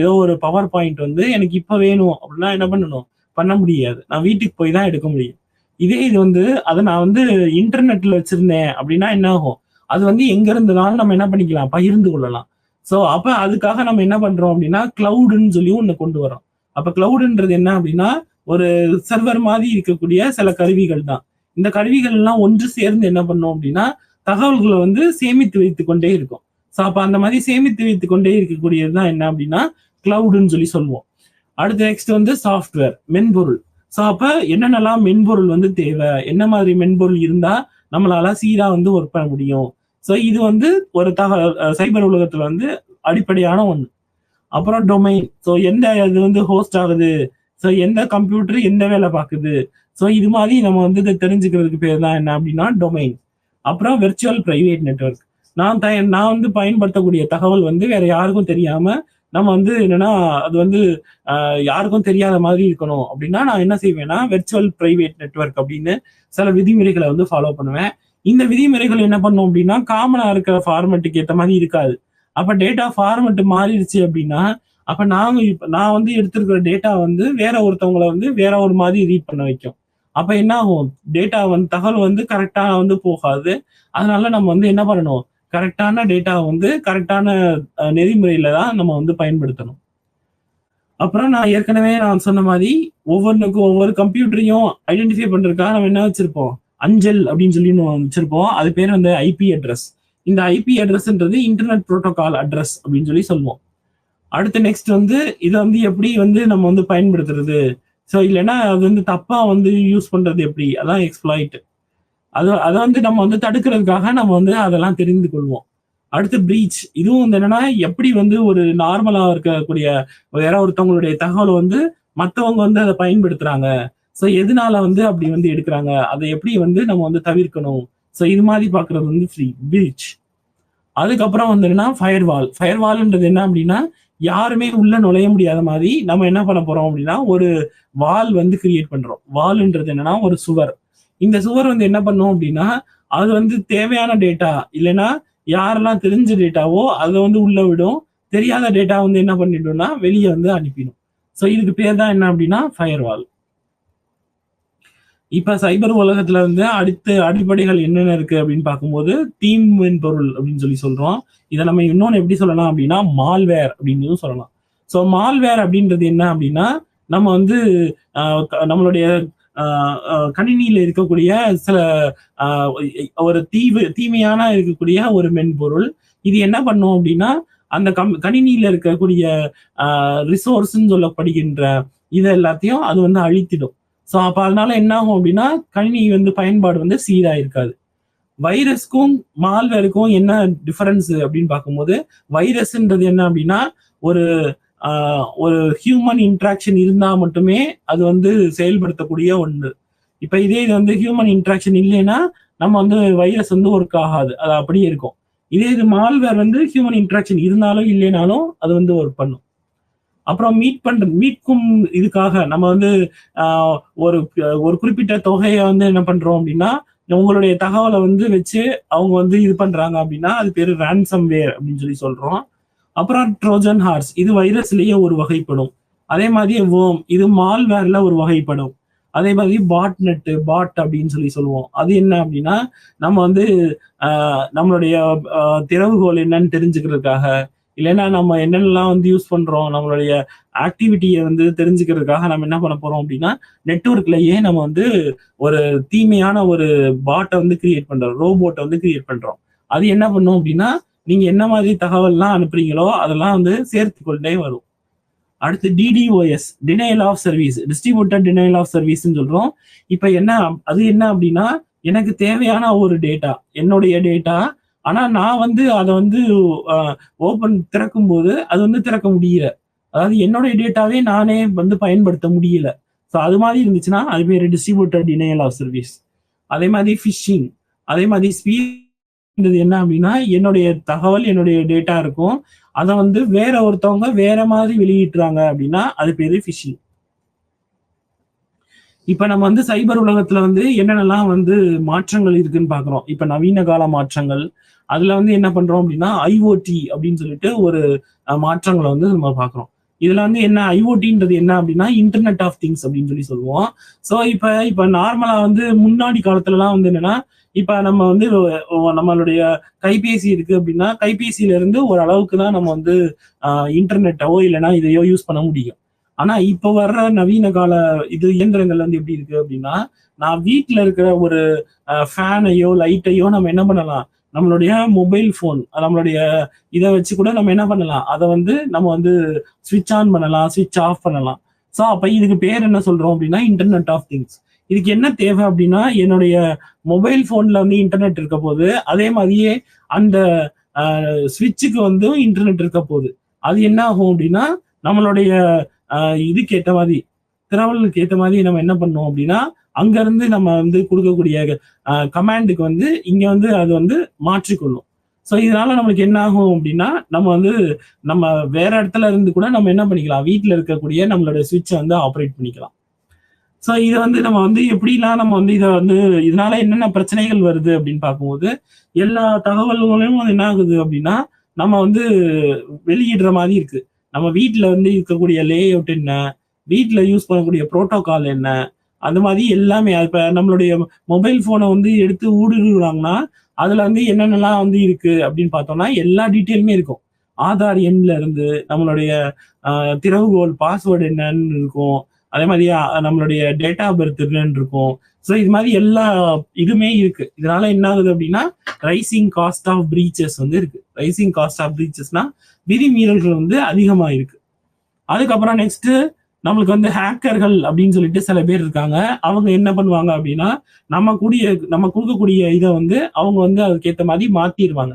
ஏதோ ஒரு பவர் பாயிண்ட் வந்து எனக்கு இப்ப வேணும் அப்படின்னா என்ன பண்ணணும்? பண்ண முடியாது. நான் வீட்டுக்கு போய் தான் எடுக்க முடியும். இதே இது வந்து அத நான் வந்து இன்டர்நெட்ல வச்சிருந்தேன் அப்படின்னா என்ன ஆகும்? அது வந்து எங்க இருந்தனாலும் நம்ம என்ன பண்ணிக்கலாம்? பகிர்ந்து கொள்ளலாம். சோ அப்ப அதுக்காக நம்ம என்ன பண்றோம் அப்படின்னா கிளவுடுன்னு சொல்லி ஒண்ணு கொண்டு வரோம். அப்ப கிளவுடுன்றது என்ன அப்படின்னா ஒரு சர்வர் மாதிரி இருக்கக்கூடிய சில கருவிகள் தான். இந்த கருவிகள் எல்லாம் ஒன்று சேர்ந்து என்ன பண்ணோம் அப்படின்னா தகவல்களை வந்து சேமித்து வைத்துக் கொண்டே இருக்கும். ஸோ அப்ப அந்த மாதிரி சேமித்து வைத்துக் கொண்டே இருக்கக்கூடியது தான் என்ன அப்படின்னா கிளவுடுன்னு சொல்லி சொல்லுவோம். அடுத்து நெக்ஸ்ட் வந்து சாஃப்ட்வேர், மென்பொருள். ஸோ அப்ப என்னென்னலாம் மென்பொருள் வந்து தேவை, என்ன மாதிரி மென்பொருள் இருந்தா நம்மளால சீரா வந்து ஒர்க் பண்ண முடியும். ஸோ இது வந்து ஒரு சைபர் உலகத்துல வந்து அடிப்படையான ஒண்ணு. அப்புறம் டொமைன். ஸோ எந்த இது வந்து ஹோஸ்ட் ஆகுது, ஸோ எந்த கம்ப்யூட்டர் எந்த வேலை பார்க்குது, ஸோ இது மாதிரி நம்ம வந்து இதை தெரிஞ்சுக்கிறதுக்கு பேர் தான் என்ன அப்படின்னா டொமைன். அப்புறம் வெர்ச்சுவல் பிரைவேட் நெட்வொர்க். நான் வந்து பயன்படுத்தக்கூடிய தகவல் வந்து வேற யாருக்கும் தெரியாம நம்ம வந்து என்னன்னா அது வந்து யாருக்கும் தெரியாத மாதிரி இருக்கணும் அப்படின்னா நான் என்ன செய்வேன்னா வெர்ச்சுவல் பிரைவேட் நெட்வொர்க் அப்படின்னு சில விதிமுறைகளை வந்து ஃபாலோ பண்ணுவேன். இந்த விதிமுறைகள் என்ன பண்ணும் அப்படின்னா காமனா இருக்கிற ஃபார்மெட்டுக்கு ஏற்ற மாதிரி இருக்காது. அப்ப டேட்டா ஃபார்மெட் மாறிடுச்சு அப்படின்னா அப்ப நான் வந்து எடுத்திருக்கிற டேட்டா வந்து வேற ஒருத்தவங்களை வந்து வேற ஒரு மாதிரி ரீட் பண்ண வைக்கும். அப்ப என்ன ஆகும்? டேட்டா வந்து தகவல் வந்து கரெக்டா வந்து போகாது. அதனால நம்ம வந்து என்ன பண்ணணும்? கரெக்டான டேட்டா வந்து கரெக்டான நெறிமுறையில தான் நம்ம வந்து பயன்படுத்தணும். அப்புறம் நான் சொன்ன மாதிரி ஒவ்வொன்றுக்கும் ஒவ்வொரு கம்ப்யூட்டரையும் ஐடென்டிஃபை பண்றதுக்காக நம்ம என்ன வச்சிருப்போம்? அஞ்சல் அப்படின்னு சொல்லி வச்சிருப்போம். அது பேர் வந்து ஐபி அட்ரஸ். இந்த ஐபி அட்ரஸ்ன்றது இன்டர்நெட் புரோட்டோகால் அட்ரஸ் அப்படின்னு சொல்லி சொல்லுவோம். அடுத்து நெக்ஸ்ட் வந்து இதை வந்து எப்படி வந்து நம்ம வந்து பயன்படுத்துறது, ஸோ இல்லைன்னா அது வந்து தப்பா வந்து யூஸ் பண்றது எப்படி, அதான் எக்ஸ்ப்ளாய்ட். அதை வந்து நம்ம வந்து தடுக்கிறதுக்காக நம்ம வந்து அதெல்லாம் தெரிந்து கொள்வோம். அடுத்து பிரீச். இதுவும் வந்து என்னன்னா எப்படி வந்து ஒரு நார்மலா இருக்கக்கூடிய வேற ஒருத்தவங்களுடைய தகவலை வந்து மற்றவங்க வந்து அதை பயன்படுத்துறாங்க, ஸோ எதனால வந்து அப்படி வந்து எடுக்கிறாங்க, அதை எப்படி வந்து நம்ம வந்து தவிர்க்கணும். ஸோ இது மாதிரி பாக்குறது வந்து பிரீச். அதுக்கப்புறம் வந்து என்னன்னா ஃபயர்வால்ன்றது என்ன அப்படின்னா யாருமே உள்ள நுழைய முடியாத மாதிரி நம்ம என்ன பண்ண போறோம் அப்படின்னா ஒரு வால் வந்து கிரியேட் பண்றோம். வால்ன்றது என்னன்னா ஒரு சுவர். இந்த சுவர் வந்து என்ன பண்ணும் அப்படின்னா அது வந்து தேவையான டேட்டா இல்லைன்னா யாரெல்லாம் தெரிஞ்ச டேட்டாவோ அதை வந்து உள்ள விடும், தெரியாத டேட்டா வந்து என்ன பண்ணிடும்னா வெளியே வந்து அனுப்பிடும். ஸோ இதுக்கு பேர் தான் என்ன அப்படின்னா ஃபயர்வால். இப்ப சைபர் உலகத்துல வந்து அடிப்படைகள் என்னென்ன இருக்கு அப்படின்னு பார்க்கும்போது தீம் மென்பொருள் அப்படின்னு சொல்லி சொல்றோம். இதை நம்ம இன்னொன்னு எப்படி சொல்லலாம் அப்படின்னா மால்வேர் அப்படின்னு சொல்லலாம். ஸோ மால்வேர் அப்படின்றது என்ன அப்படின்னா நம்ம வந்து நம்மளுடைய கணினியில இருக்கக்கூடிய சில ஒரு தீமையான இருக்கக்கூடிய ஒரு மென்பொருள். இது என்ன பண்ணும் அப்படின்னா அந்த கணினியில இருக்கக்கூடிய ரிசோர்ஸ்ன்னு சொல்லப்படுகின்ற இது எல்லாத்தையும் அது வந்து அழித்திடும். ஸோ அப்ப அதனால என்ன ஆகும் அப்படின்னா கணினி வந்து பயன்பாடு வந்து சீரா இருக்காது. வைரஸ்க்கும் மால்வேருக்கும் என்ன டிஃபரன்ஸ் அப்படின்னு பார்க்கும்போது வைரஸ்ன்றது என்ன அப்படின்னா ஒரு ஒரு ஹியூமன் இன்ட்ராக்ஷன் இருந்தா மட்டுமே அது வந்து செயல்படுத்தக்கூடிய ஒன்று. இப்ப இதே இது வந்து ஹியூமன் இன்ட்ராக்ஷன் இல்லைன்னா நம்ம வந்து வைரஸ் வந்து ஒர்க் ஆகாது, அது அப்படியே இருக்கும். இதே இது மால்வேர் வந்து ஹியூமன் இன்ட்ராக்ஷன் இருந்தாலும் இல்லைனாலும் அது வந்து ஒர்க் பண்ணும். அப்புறம் மீட்கும் இதுக்காக நம்ம வந்து ஒரு ஒரு குறிப்பிட்ட தொகையை வந்து என்ன பண்றோம் அப்படின்னா உங்களுடைய தகவலை வந்து வச்சு அவங்க வந்து இது பண்றாங்க அப்படின்னா அது பேரு ரான்சம்வேர் அப்படின்னு சொல்லி சொல்றோம். அப்புறம் ட்ரோஜன் ஹார்ஸ், இது வைரஸ்லயே ஒரு வகைப்படும். அதே மாதிரி வோம், இது மால்வேர்ல ஒரு வகைப்படும். அதே மாதிரி பாட் அப்படின்னு சொல்லுவோம். அது என்ன அப்படின்னா நம்ம வந்து நம்மளுடைய திறவுகோல் என்னன்னு தெரிஞ்சுக்கிறதுக்காக, இல்லைன்னா நம்ம என்னென்னலாம் வந்து யூஸ் பண்றோம், நம்மளுடைய ஆக்டிவிட்டியை வந்து தெரிஞ்சுக்கிறதுக்காக நம்ம என்ன பண்ண போறோம் அப்படின்னா நெட்வொர்க்லயே நம்ம வந்து ஒரு தீமையான ஒரு பாட்டை வந்து கிரியேட் பண்றோம், ரோபோட்டை வந்து கிரியேட் பண்றோம். அது என்ன பண்ணும் அப்படின்னா நீங்க என்ன மாதிரி தகவல்லாம் அனுப்புறீங்களோ அதெல்லாம் வந்து சேர்த்து கொண்டே வரும். அடுத்து DDOS, denial of service, distributed denial of சர்வீஸ்ன்னு சொல்றோம். இப்ப அது என்ன அப்படின்னா எனக்கு தேவையான ஒரு டேட்டா, என்னுடைய டேட்டா. ஆனா நான் வந்து அதை வந்து திறக்கும் போது அது வந்து திறக்க முடியல. அதாவது என்னுடைய டேட்டாவே நானே வந்து பயன்படுத்த முடியல. ஸோ அது மாதிரி இருந்துச்சுன்னா அது பேர் டிஸ்ட்ரிபியூட்டட் டினைல் ஆஃப் சர்வீஸ். அதே மாதிரி ஃபிஷிங், அதே மாதிரி ஸ்பீட் என்ன அப்படின்னா என்னுடைய தகவல் என்னுடைய டேட்டா இருக்கும், அதை வந்து வேற ஒருத்தவங்க வேற மாதிரி வெளியிட்டுறாங்க அப்படின்னா அது பேரு ஃபிஷிங். இப்ப நம்ம வந்து சைபர் உலகத்துல வந்து என்னென்னலாம் வந்து மாற்றங்கள் இருக்குன்னு பாக்குறோம். இப்ப நவீன கால மாற்றங்கள், அதுல வந்து என்ன பண்றோம் அப்படின்னா ஐஓடி அப்படின்னு சொல்லிட்டு ஒரு மாற்றங்களை வந்து நம்ம பாக்குறோம். இதுல வந்து என்ன ஐஓடின்றது என்ன அப்படின்னா இன்டர்நெட் ஆஃப் திங்ஸ் அப்படின்னு சொல்லுவோம். ஸோ இப்ப நார்மலா வந்து முன்னாடி காலத்துலலாம் வந்து என்னன்னா இப்ப நம்ம வந்து நம்மளுடைய கைபேசி இருக்கு அப்படின்னா கைபேசியில இருந்து ஒரு அளவுக்கு தான் நம்ம வந்து இன்டர்நெட்டவோ இல்லைன்னா இதையோ யூஸ் பண்ண முடியும். ஆனா இப்ப வர்ற நவீன கால இயந்திரங்கள் வந்து எப்படி இருக்கு அப்படின்னா நான் வீட்டுல இருக்கிற ஒரு ஃபேனையோ லைட்டையோ நம்ம என்ன பண்ணலாம், நம்மளுடைய மொபைல் போன் நம்மளுடைய இதை வச்சு கூட நம்ம என்ன பண்ணலாம், அதை வந்து நம்ம வந்து ஸ்விட்ச் ஆன் பண்ணலாம், ஸ்விட்ச் ஆஃப் பண்ணலாம். ஸோ அப்ப இதுக்கு பேர் என்ன சொல்றோம் அப்படின்னா இன்டர்நெட் ஆஃப் திங்ஸ். இதுக்கு என்ன தேவை அப்படின்னா என்னுடைய மொபைல் போன்ல வந்து இன்டர்நெட் இருக்க போது, அதே மாதிரியே அந்த ஸ்விட்சுக்கு வந்து இன்டர்நெட் இருக்க போகுது. அது என்ன ஆகும் அப்படின்னா நம்மளுடைய இதுக்கு ஏற்ற மாதிரி திரவலுக்கு ஏற்ற மாதிரி நம்ம என்ன பண்ணோம் அப்படின்னா அங்க இருந்து நம்ம வந்து கொடுக்கக்கூடிய கமாண்டுக்கு வந்து இங்க வந்து அது வந்து மாற்றிக்கொள்ளும். ஸோ இதனால நம்மளுக்கு என்ன ஆகும் அப்படின்னா நம்ம வேற இடத்துல இருந்து கூட நம்ம என்ன பண்ணிக்கலாம், வீட்டில் இருக்கக்கூடிய நம்மளோட சுவிட்சை வந்து ஆப்ரேட் பண்ணிக்கலாம். ஸோ இதை வந்து நம்ம வந்து எப்படிலாம் நம்ம வந்து இதை வந்து இதனால என்னென்ன பிரச்சனைகள் வருது அப்படின்னு பார்க்கும்போது எல்லா தகவல்களையும் என்ன ஆகுது அப்படின்னா நம்ம வந்து வெளியிடுற மாதிரி இருக்கு. நம்ம வீட்டில் வந்து இருக்கக்கூடிய லே அவுட் என்ன, வீட்டில் யூஸ் பண்ணக்கூடிய புரோட்டோகால் என்ன, அந்த மாதிரி எல்லாமே இப்போ நம்மளுடைய மொபைல் ஃபோனை வந்து எடுத்து ஊடுருவாங்கன்னா அதுல வந்து என்னென்னலாம் வந்து இருக்கு அப்படின்னு பார்த்தோம்னா எல்லா டீட்டெயிலுமே இருக்கும். ஆதார் எண்ல இருந்து நம்மளுடைய திறவுகோல் பாஸ்வேர்டு என்னன்னு இருக்கும், அதே மாதிரி நம்மளுடைய டேட் ஆஃப் பர்த் என்னன்னு இருக்கும். ஸோ இது மாதிரி எல்லா இதுவுமே இருக்கு. இதனால என்ன ஆகுது அப்படின்னா ரைசிங் காஸ்ட் ஆஃப் பிரீச்சஸ் வந்து இருக்கு. ரைசிங் காஸ்ட் ஆஃப் பிரீச்சஸ்னா விதிமீறல்கள் வந்து அதிகமா இருக்கு. அதுக்கப்புறம் நெக்ஸ்ட் நம்மளுக்கு வந்து ஹேக்கர்கள் அப்படின்னு சொல்லிட்டு சில பேர் இருக்காங்க. அவங்க என்ன பண்ணுவாங்க அப்படின்னா நம்ம கொடுக்கக்கூடிய இதை வந்து அவங்க வந்து அதுக்கேற்ற மாதிரி மாத்திடுவாங்க.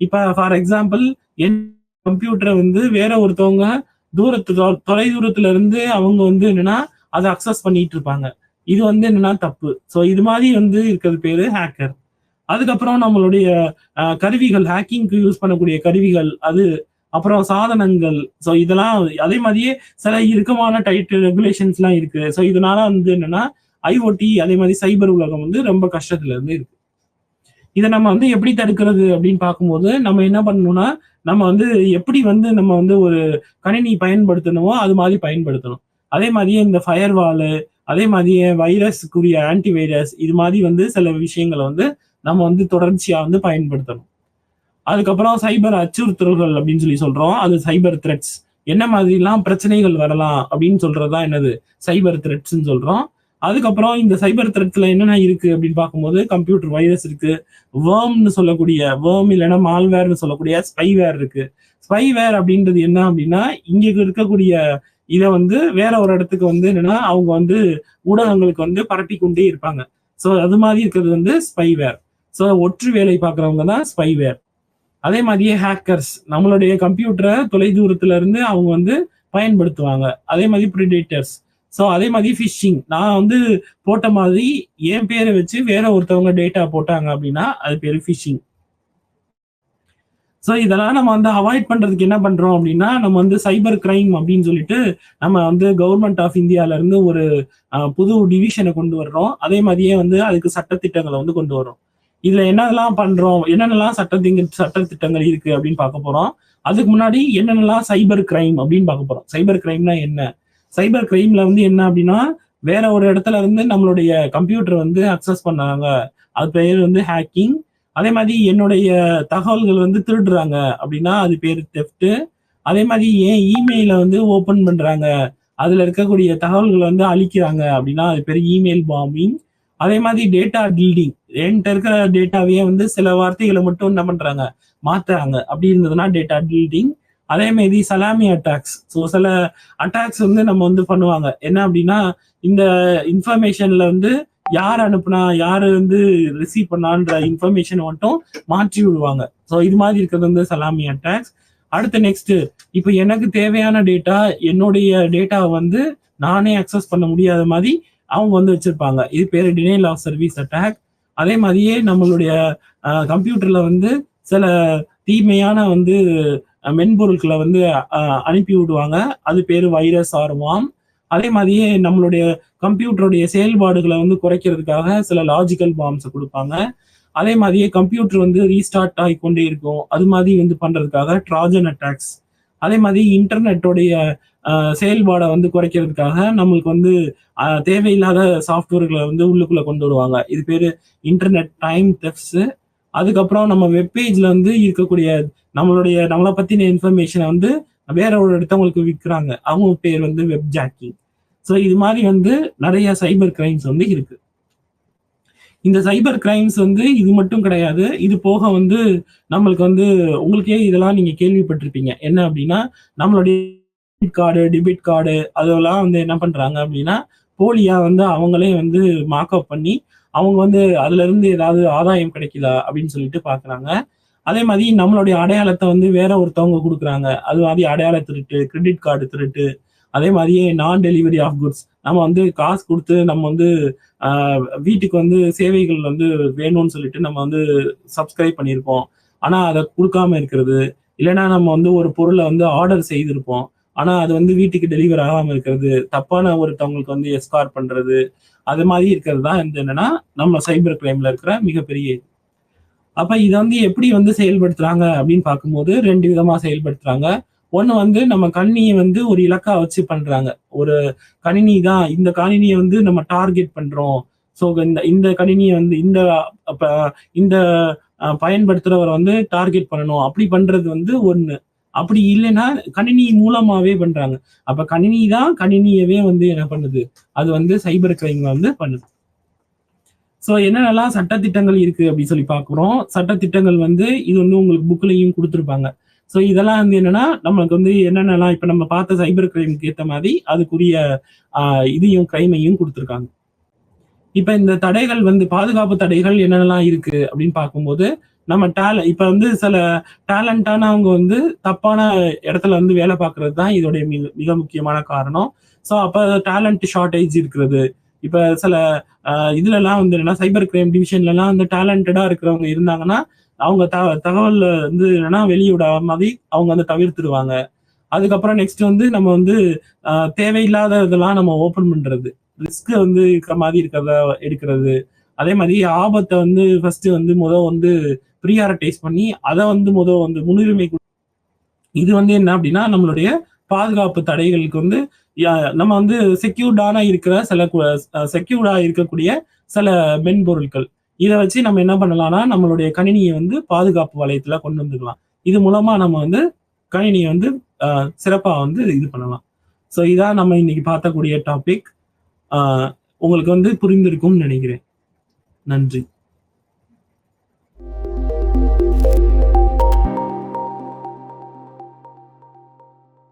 இப்ப ஃபார் எக்ஸாம்பிள் என் கம்ப்யூட்டரை வந்து வேற ஒருத்தவங்க தொலை தூரத்துல இருந்து அவங்க வந்து என்னன்னா அதை அக்சஸ் பண்ணிட்டு இருப்பாங்க. இது வந்து என்னன்னா தப்பு. ஸோ இது மாதிரி வந்து இருக்கிறது பேரு ஹேக்கர். அதுக்கப்புறம் நம்மளுடைய கருவிகள், ஹேக்கிங்க்கு யூஸ் பண்ணக்கூடிய கருவிகள், அது அப்புறம் சாதனங்கள். ஸோ இதெல்லாம் அதே மாதிரியே சில இறுக்கமான டைட் ரெகுலேஷன்ஸ் எல்லாம் இருக்கு. ஸோ இதனால வந்து என்னன்னா ஐஓடி அதே மாதிரி சைபர் உலகம் வந்து ரொம்ப கஷ்டத்துல இருந்து இருக்கு. இதை நம்ம வந்து எப்படி தடுக்கிறது அப்படின்னு பார்க்கும்போது நம்ம என்ன பண்ணணும்னா நம்ம வந்து எப்படி வந்து நம்ம வந்து ஒரு கணினி பயன்படுத்தணுமோ அது மாதிரி பயன்படுத்தணும். அதே மாதிரியே இந்த ஃபயர்வாலு, அதே மாதிரியே வைரஸ்க்குரிய ஆன்டிவைரஸ், இது மாதிரி வந்து சில விஷயங்களை வந்து நம்ம வந்து தொடர்ச்சியா வந்து பயன்படுத்தணும். அதுக்கப்புறம் சைபர் அச்சுறுத்தல்கள் அப்படின்னு சொல்றோம். அது சைபர் த்ரெட்ஸ். என்ன மாதிரிலாம் பிரச்சனைகள் வரலாம் அப்படின்னு சொல்றதுதான் என்னது சைபர் த்ரெட்ஸ்ன்னு சொல்றோம். அதுக்கப்புறம் இந்த சைபர் த்ரெட்ஸ்ல என்னென்ன இருக்கு அப்படின்னு பார்க்கும்போது கம்ப்யூட்டர் வைரஸ் இருக்கு, வேர்ம்னு சொல்லக்கூடிய வேர்ம் இல்லைன்னா மால்வேர்னு சொல்லக்கூடிய ஸ்பைவேர் இருக்கு. ஸ்பைவேர் அப்படின்றது என்ன அப்படின்னா இங்க இருக்கக்கூடிய இதை வந்து வேற ஒரு இடத்துக்கு வந்து என்னன்னா அவங்க வந்து ஊடகங்களுக்கு வந்து பரப்பி கொண்டே இருப்பாங்க. ஸோ அது மாதிரி இருக்கிறது வந்து ஸ்பைவேர். ஸோ ஒற்று வேலை பார்க்குறவங்க தான் ஸ்பைவேர். அதே மாதிரியே ஹேக்கர்ஸ் நம்மளுடைய கம்ப்யூட்டரை தொலை தூரத்துல இருந்து அவங்க வந்து பயன்படுத்துவாங்க. அதே மாதிரி ப்ரிடேட்டர்ஸ். ஸோ அதே மாதிரி ஃபிஷிங், நான் வந்து போட்ட மாதிரி என் பேரை வச்சு வேற ஒருத்தவங்க டேட்டா போட்டாங்க அப்படின்னா அது பேரு ஃபிஷிங். ஸோ இதெல்லாம் நம்ம வந்து அவாய்ட் பண்றதுக்கு என்ன பண்றோம் அப்படின்னா நம்ம வந்து சைபர் கிரைம் அப்படின்னு சொல்லிட்டு நம்ம வந்து கவர்மெண்ட் ஆஃப் இந்தியால இருந்து ஒரு புது டிவிஷனை கொண்டு வர்றோம். அதே மாதிரியே வந்து அதுக்கு சட்டத்திட்டங்களை வந்து கொண்டு வர்றோம். இதுல என்னெல்லாம் பண்றோம், என்னென்னலாம் சட்டத்திட்டங்கள் இருக்கு அப்படின்னு பார்க்க போறோம். அதுக்கு முன்னாடி என்னென்னலாம் சைபர் கிரைம் அப்படின்னு பார்க்க போறோம். சைபர் கிரைம்னா என்ன, சைபர் கிரைம்ல வந்து என்ன அப்படின்னா வேற ஒரு இடத்துல இருந்து நம்மளுடைய கம்ப்யூட்டர் வந்து அக்சஸ் பண்ணாங்க, அது பேர் வந்து ஹேக்கிங். அதே மாதிரி என்னுடைய தகவல்கள் வந்து திருடுறாங்க அப்படின்னா அது பேர் தெஃப்ட். அதே மாதிரி ஏன் இமெயில வந்து ஓபன் பண்றாங்க, அதுல இருக்கக்கூடிய தகவல்களை வந்து அழிக்கிறாங்க அப்படின்னா அது பேர் இமெயில் பாம்பிங். அதே மாதிரி டேட்டா டில்டிங், என்கிட்ட இருக்கிற டேட்டாவையே வந்து சில வார்த்தைகளை மட்டும் என்ன பண்றாங்க, மாத்துறாங்க. அப்படி இருந்ததுன்னா டேட்டா டில்டிங். அதே மாதிரி சலாமி அட்டாக்ஸ். ஸோ சில அட்டாக்ஸ் வந்து நம்ம வந்து பண்ணுவாங்க என்ன அப்படின்னா, இந்த இன்ஃபர்மேஷன்ல வந்து யார் அனுப்புனா யாரு வந்து ரிசீவ் பண்ணான்ற இன்ஃபர்மேஷன் மட்டும் மாற்றி விடுவாங்க. ஸோ இது மாதிரி இருக்கிறது வந்து சலாமி அட்டாக்ஸ். அடுத்து நெக்ஸ்ட், இப்போ எனக்கு தேவையான டேட்டா, என்னுடைய டேட்டாவை வந்து நானே அக்சஸ் பண்ண முடியாத மாதிரி அவங்க வந்து வச்சிருப்பாங்க. இது பேரு டினைல் ஆஃப் சர்வீஸ் அட்டாக். அதே மாதிரியே நம்மளுடைய கம்ப்யூட்டர்ல வந்து சில தீமையான வந்து மென்பொருட்களை வந்து அனுப்பி விடுவாங்க. அது பேரு வைரஸ் ஆர் வார்ம். அதே மாதிரியே நம்மளுடைய கம்ப்யூட்டருடைய செயல்பாடுகளை வந்து குறைக்கிறதுக்காக சில லாஜிக்கல் பாம்ஸ் கொடுப்பாங்க. அதே மாதிரியே கம்ப்யூட்டர் வந்து ரீஸ்டார்ட் ஆகிக்கொண்டே இருக்கும், அது மாதிரி வந்து பண்றதுக்காக ட்ராஜன் அட்டாக்ஸ். அதே மாதிரி இன்டர்நெட்டோடைய செயல்பாடை வந்து குறைக்கிறதுக்காக நம்மளுக்கு வந்து தேவையில்லாத சாஃப்ட்வேர்களை வந்து உள்ளுக்குள்ள கொண்டு வருவாங்க. இது பேரு இன்டர்நெட் டைம் தெஃப்ட்ஸ். அதுக்கப்புறம் நம்ம வெப்பேஜ்ல வந்து இருக்கக்கூடிய நம்மளை பத்தின இன்ஃபர்மேஷனை வந்து வேற ஒரு இடத்தவங்களுக்கு விற்கிறாங்க, அவங்க பேர் வந்து வெப் ஜாக்கிங். ஸோ இது மாதிரி வந்து நிறைய சைபர் கிரைம்ஸ் வந்து இருக்கு. இந்த சைபர் கிரைம்ஸ் வந்து இது மட்டும் கிடையாது, இது போக வந்து நம்மளுக்கு வந்து உங்களுக்கே இதெல்லாம் நீங்க கேள்விப்பட்டிருப்பீங்க. என்ன அப்படின்னா, நம்மளுடைய கார்டு, டெபிட் கார்டு அதெல்லாம் வந்து என்ன பண்றாங்க அப்படின்னா, போலியா வந்து அவங்களே வந்து மார்க்அப் பண்ணி அவங்க வந்து அதுல இருந்து ஏதாவது ஆதாயம் கிடைக்குதா அப்படின்னு சொல்லிட்டு பாக்குறாங்க. அதே மாதிரி நம்மளுடைய அடையாளத்தை வந்து வேற ஒருத்தவங்க கொடுக்குறாங்க, அது மாதிரி அடையாள திருட்டு, கிரெடிட் கார்டு திருட்டு. அதே மாதிரியே நான் டெலிவரி ஆஃப் குட்ஸ், நம்ம வந்து காசு கொடுத்து நம்ம வந்து வீட்டுக்கு வந்து சேவைகள் வந்து வேணும்னு சொல்லிட்டு நம்ம வந்து சப்ஸ்கிரைப் பண்ணியிருப்போம், ஆனா அதை கொடுக்காம இருக்கிறது. இல்லைன்னா நம்ம வந்து ஒரு பொருளை வந்து ஆர்டர் செய்திருப்போம், ஆனா அது வந்து வீட்டுக்கு டெலிவர் ஆகாம இருக்கிறது, தப்பான ஒருத்தவங்களுக்கு வந்து எஸ்கார் பண்றது. அது மாதிரி இருக்கிறது தான் வந்து என்னன்னா நம்ம சைபர் கிரைம்ல இருக்கிற மிகப்பெரிய. அப்ப இதை வந்து எப்படி வந்து செயல்படுத்துறாங்க அப்படின்னு பார்க்கும்போது 2 விதமா செயல்படுத்துறாங்க. ஒண்ணு வந்து நம்ம கணினியை வந்து ஒரு இலக்கா வச்சு பண்றாங்க. ஒரு கணினி தான், இந்த கணினியை வந்து நம்ம டார்கெட் பண்றோம். ஸோ இந்த இந்த கணினியை வந்து அப்ப இந்த பயன்படுத்துறவரை வந்து டார்கெட் பண்ணணும், அப்படி பண்றது வந்து ஒண்ணு. அப்படி இல்லைன்னா கணினி மூலமாவே பண்றாங்க. அப்ப கணினி தான் கணினியவே வந்து என்ன பண்ணுது, அது வந்து சைபர் கிரைம் வந்து பண்ணுது. ஸோ என்னென்னலாம் சட்டத்திட்டங்கள் இருக்கு அப்படின்னு சொல்லி பார்க்குறோம். சட்டத்திட்டங்கள் வந்து இது வந்து உங்களுக்கு புக்லையும் கொடுத்துருப்பாங்க. ஸோ இதெல்லாம் வந்து என்னன்னா நம்மளுக்கு வந்து என்னென்னலாம் இப்போ நம்ம பார்த்த சைபர் கிரைமுக்கு ஏற்ற மாதிரி அதுக்குரிய இதையும் கிரைமையும் கொடுத்துருக்காங்க. இப்ப இந்த தடைகள் வந்து பாதுகாப்பு தடைகள் என்னென்னலாம் இருக்கு அப்படின்னு பார்க்கும்போது, நம்ம இப்ப வந்து சில டேலண்டானவங்க வந்து தப்பான இடத்துல வந்து வேலை பார்க்கறது தான் இதோடைய மிக மிக முக்கியமான காரணம். ஸோ அப்ப டேலண்ட் ஷார்டேஜ் இருக்கிறது. இப்ப சில இதுலலாம் வந்து என்னன்னா சைபர் கிரைம் டிவிஷன்லலாம் வந்து டேலண்டடா இருக்கிறவங்க இருந்தாங்கன்னா, அவங்க தகவல் வந்து என்னன்னா வெளியிட மாதிரி அவங்க வந்து தவிர்த்துடுவாங்க. அதுக்கப்புறம் நெக்ஸ்ட் வந்து நம்ம வந்து தேவையில்லாத இதெல்லாம் நம்ம ஓபன் பண்றது, ரிஸ்க் வந்து இருக்கிற மாதிரி இருக்கிறத எடுக்கிறது. அதே மாதிரி ஆபத்தை வந்து ஃபர்ஸ்ட் வந்து வந்து ப்ரியாரிட்டைஸ் பண்ணி அதை வந்து வந்து முன்னுரிமை. இது வந்து என்ன அப்படின்னா நம்மளுடைய பாதுகாப்பு தடைகளுக்கு வந்து நம்ம வந்து செக்யூர்டா இருக்கக்கூடிய சில மென்பொருட்கள், இதை வச்சு நம்ம என்ன பண்ணலாம்னா நம்மளுடைய கணினியை வந்து பாதுகாப்பு வளையத்துல கொண்டு வந்துக்கலாம். இது மூலமா நம்ம வந்து கணினியை வந்து சிறப்பா வந்து இது பண்ணலாம். ஸோ இதான் நம்ம இன்னைக்கு பார்த்தக்கூடிய டாபிக். உங்களுக்கு வந்து புரிந்திருக்கும்னு நினைக்கிறேன். நன்றி.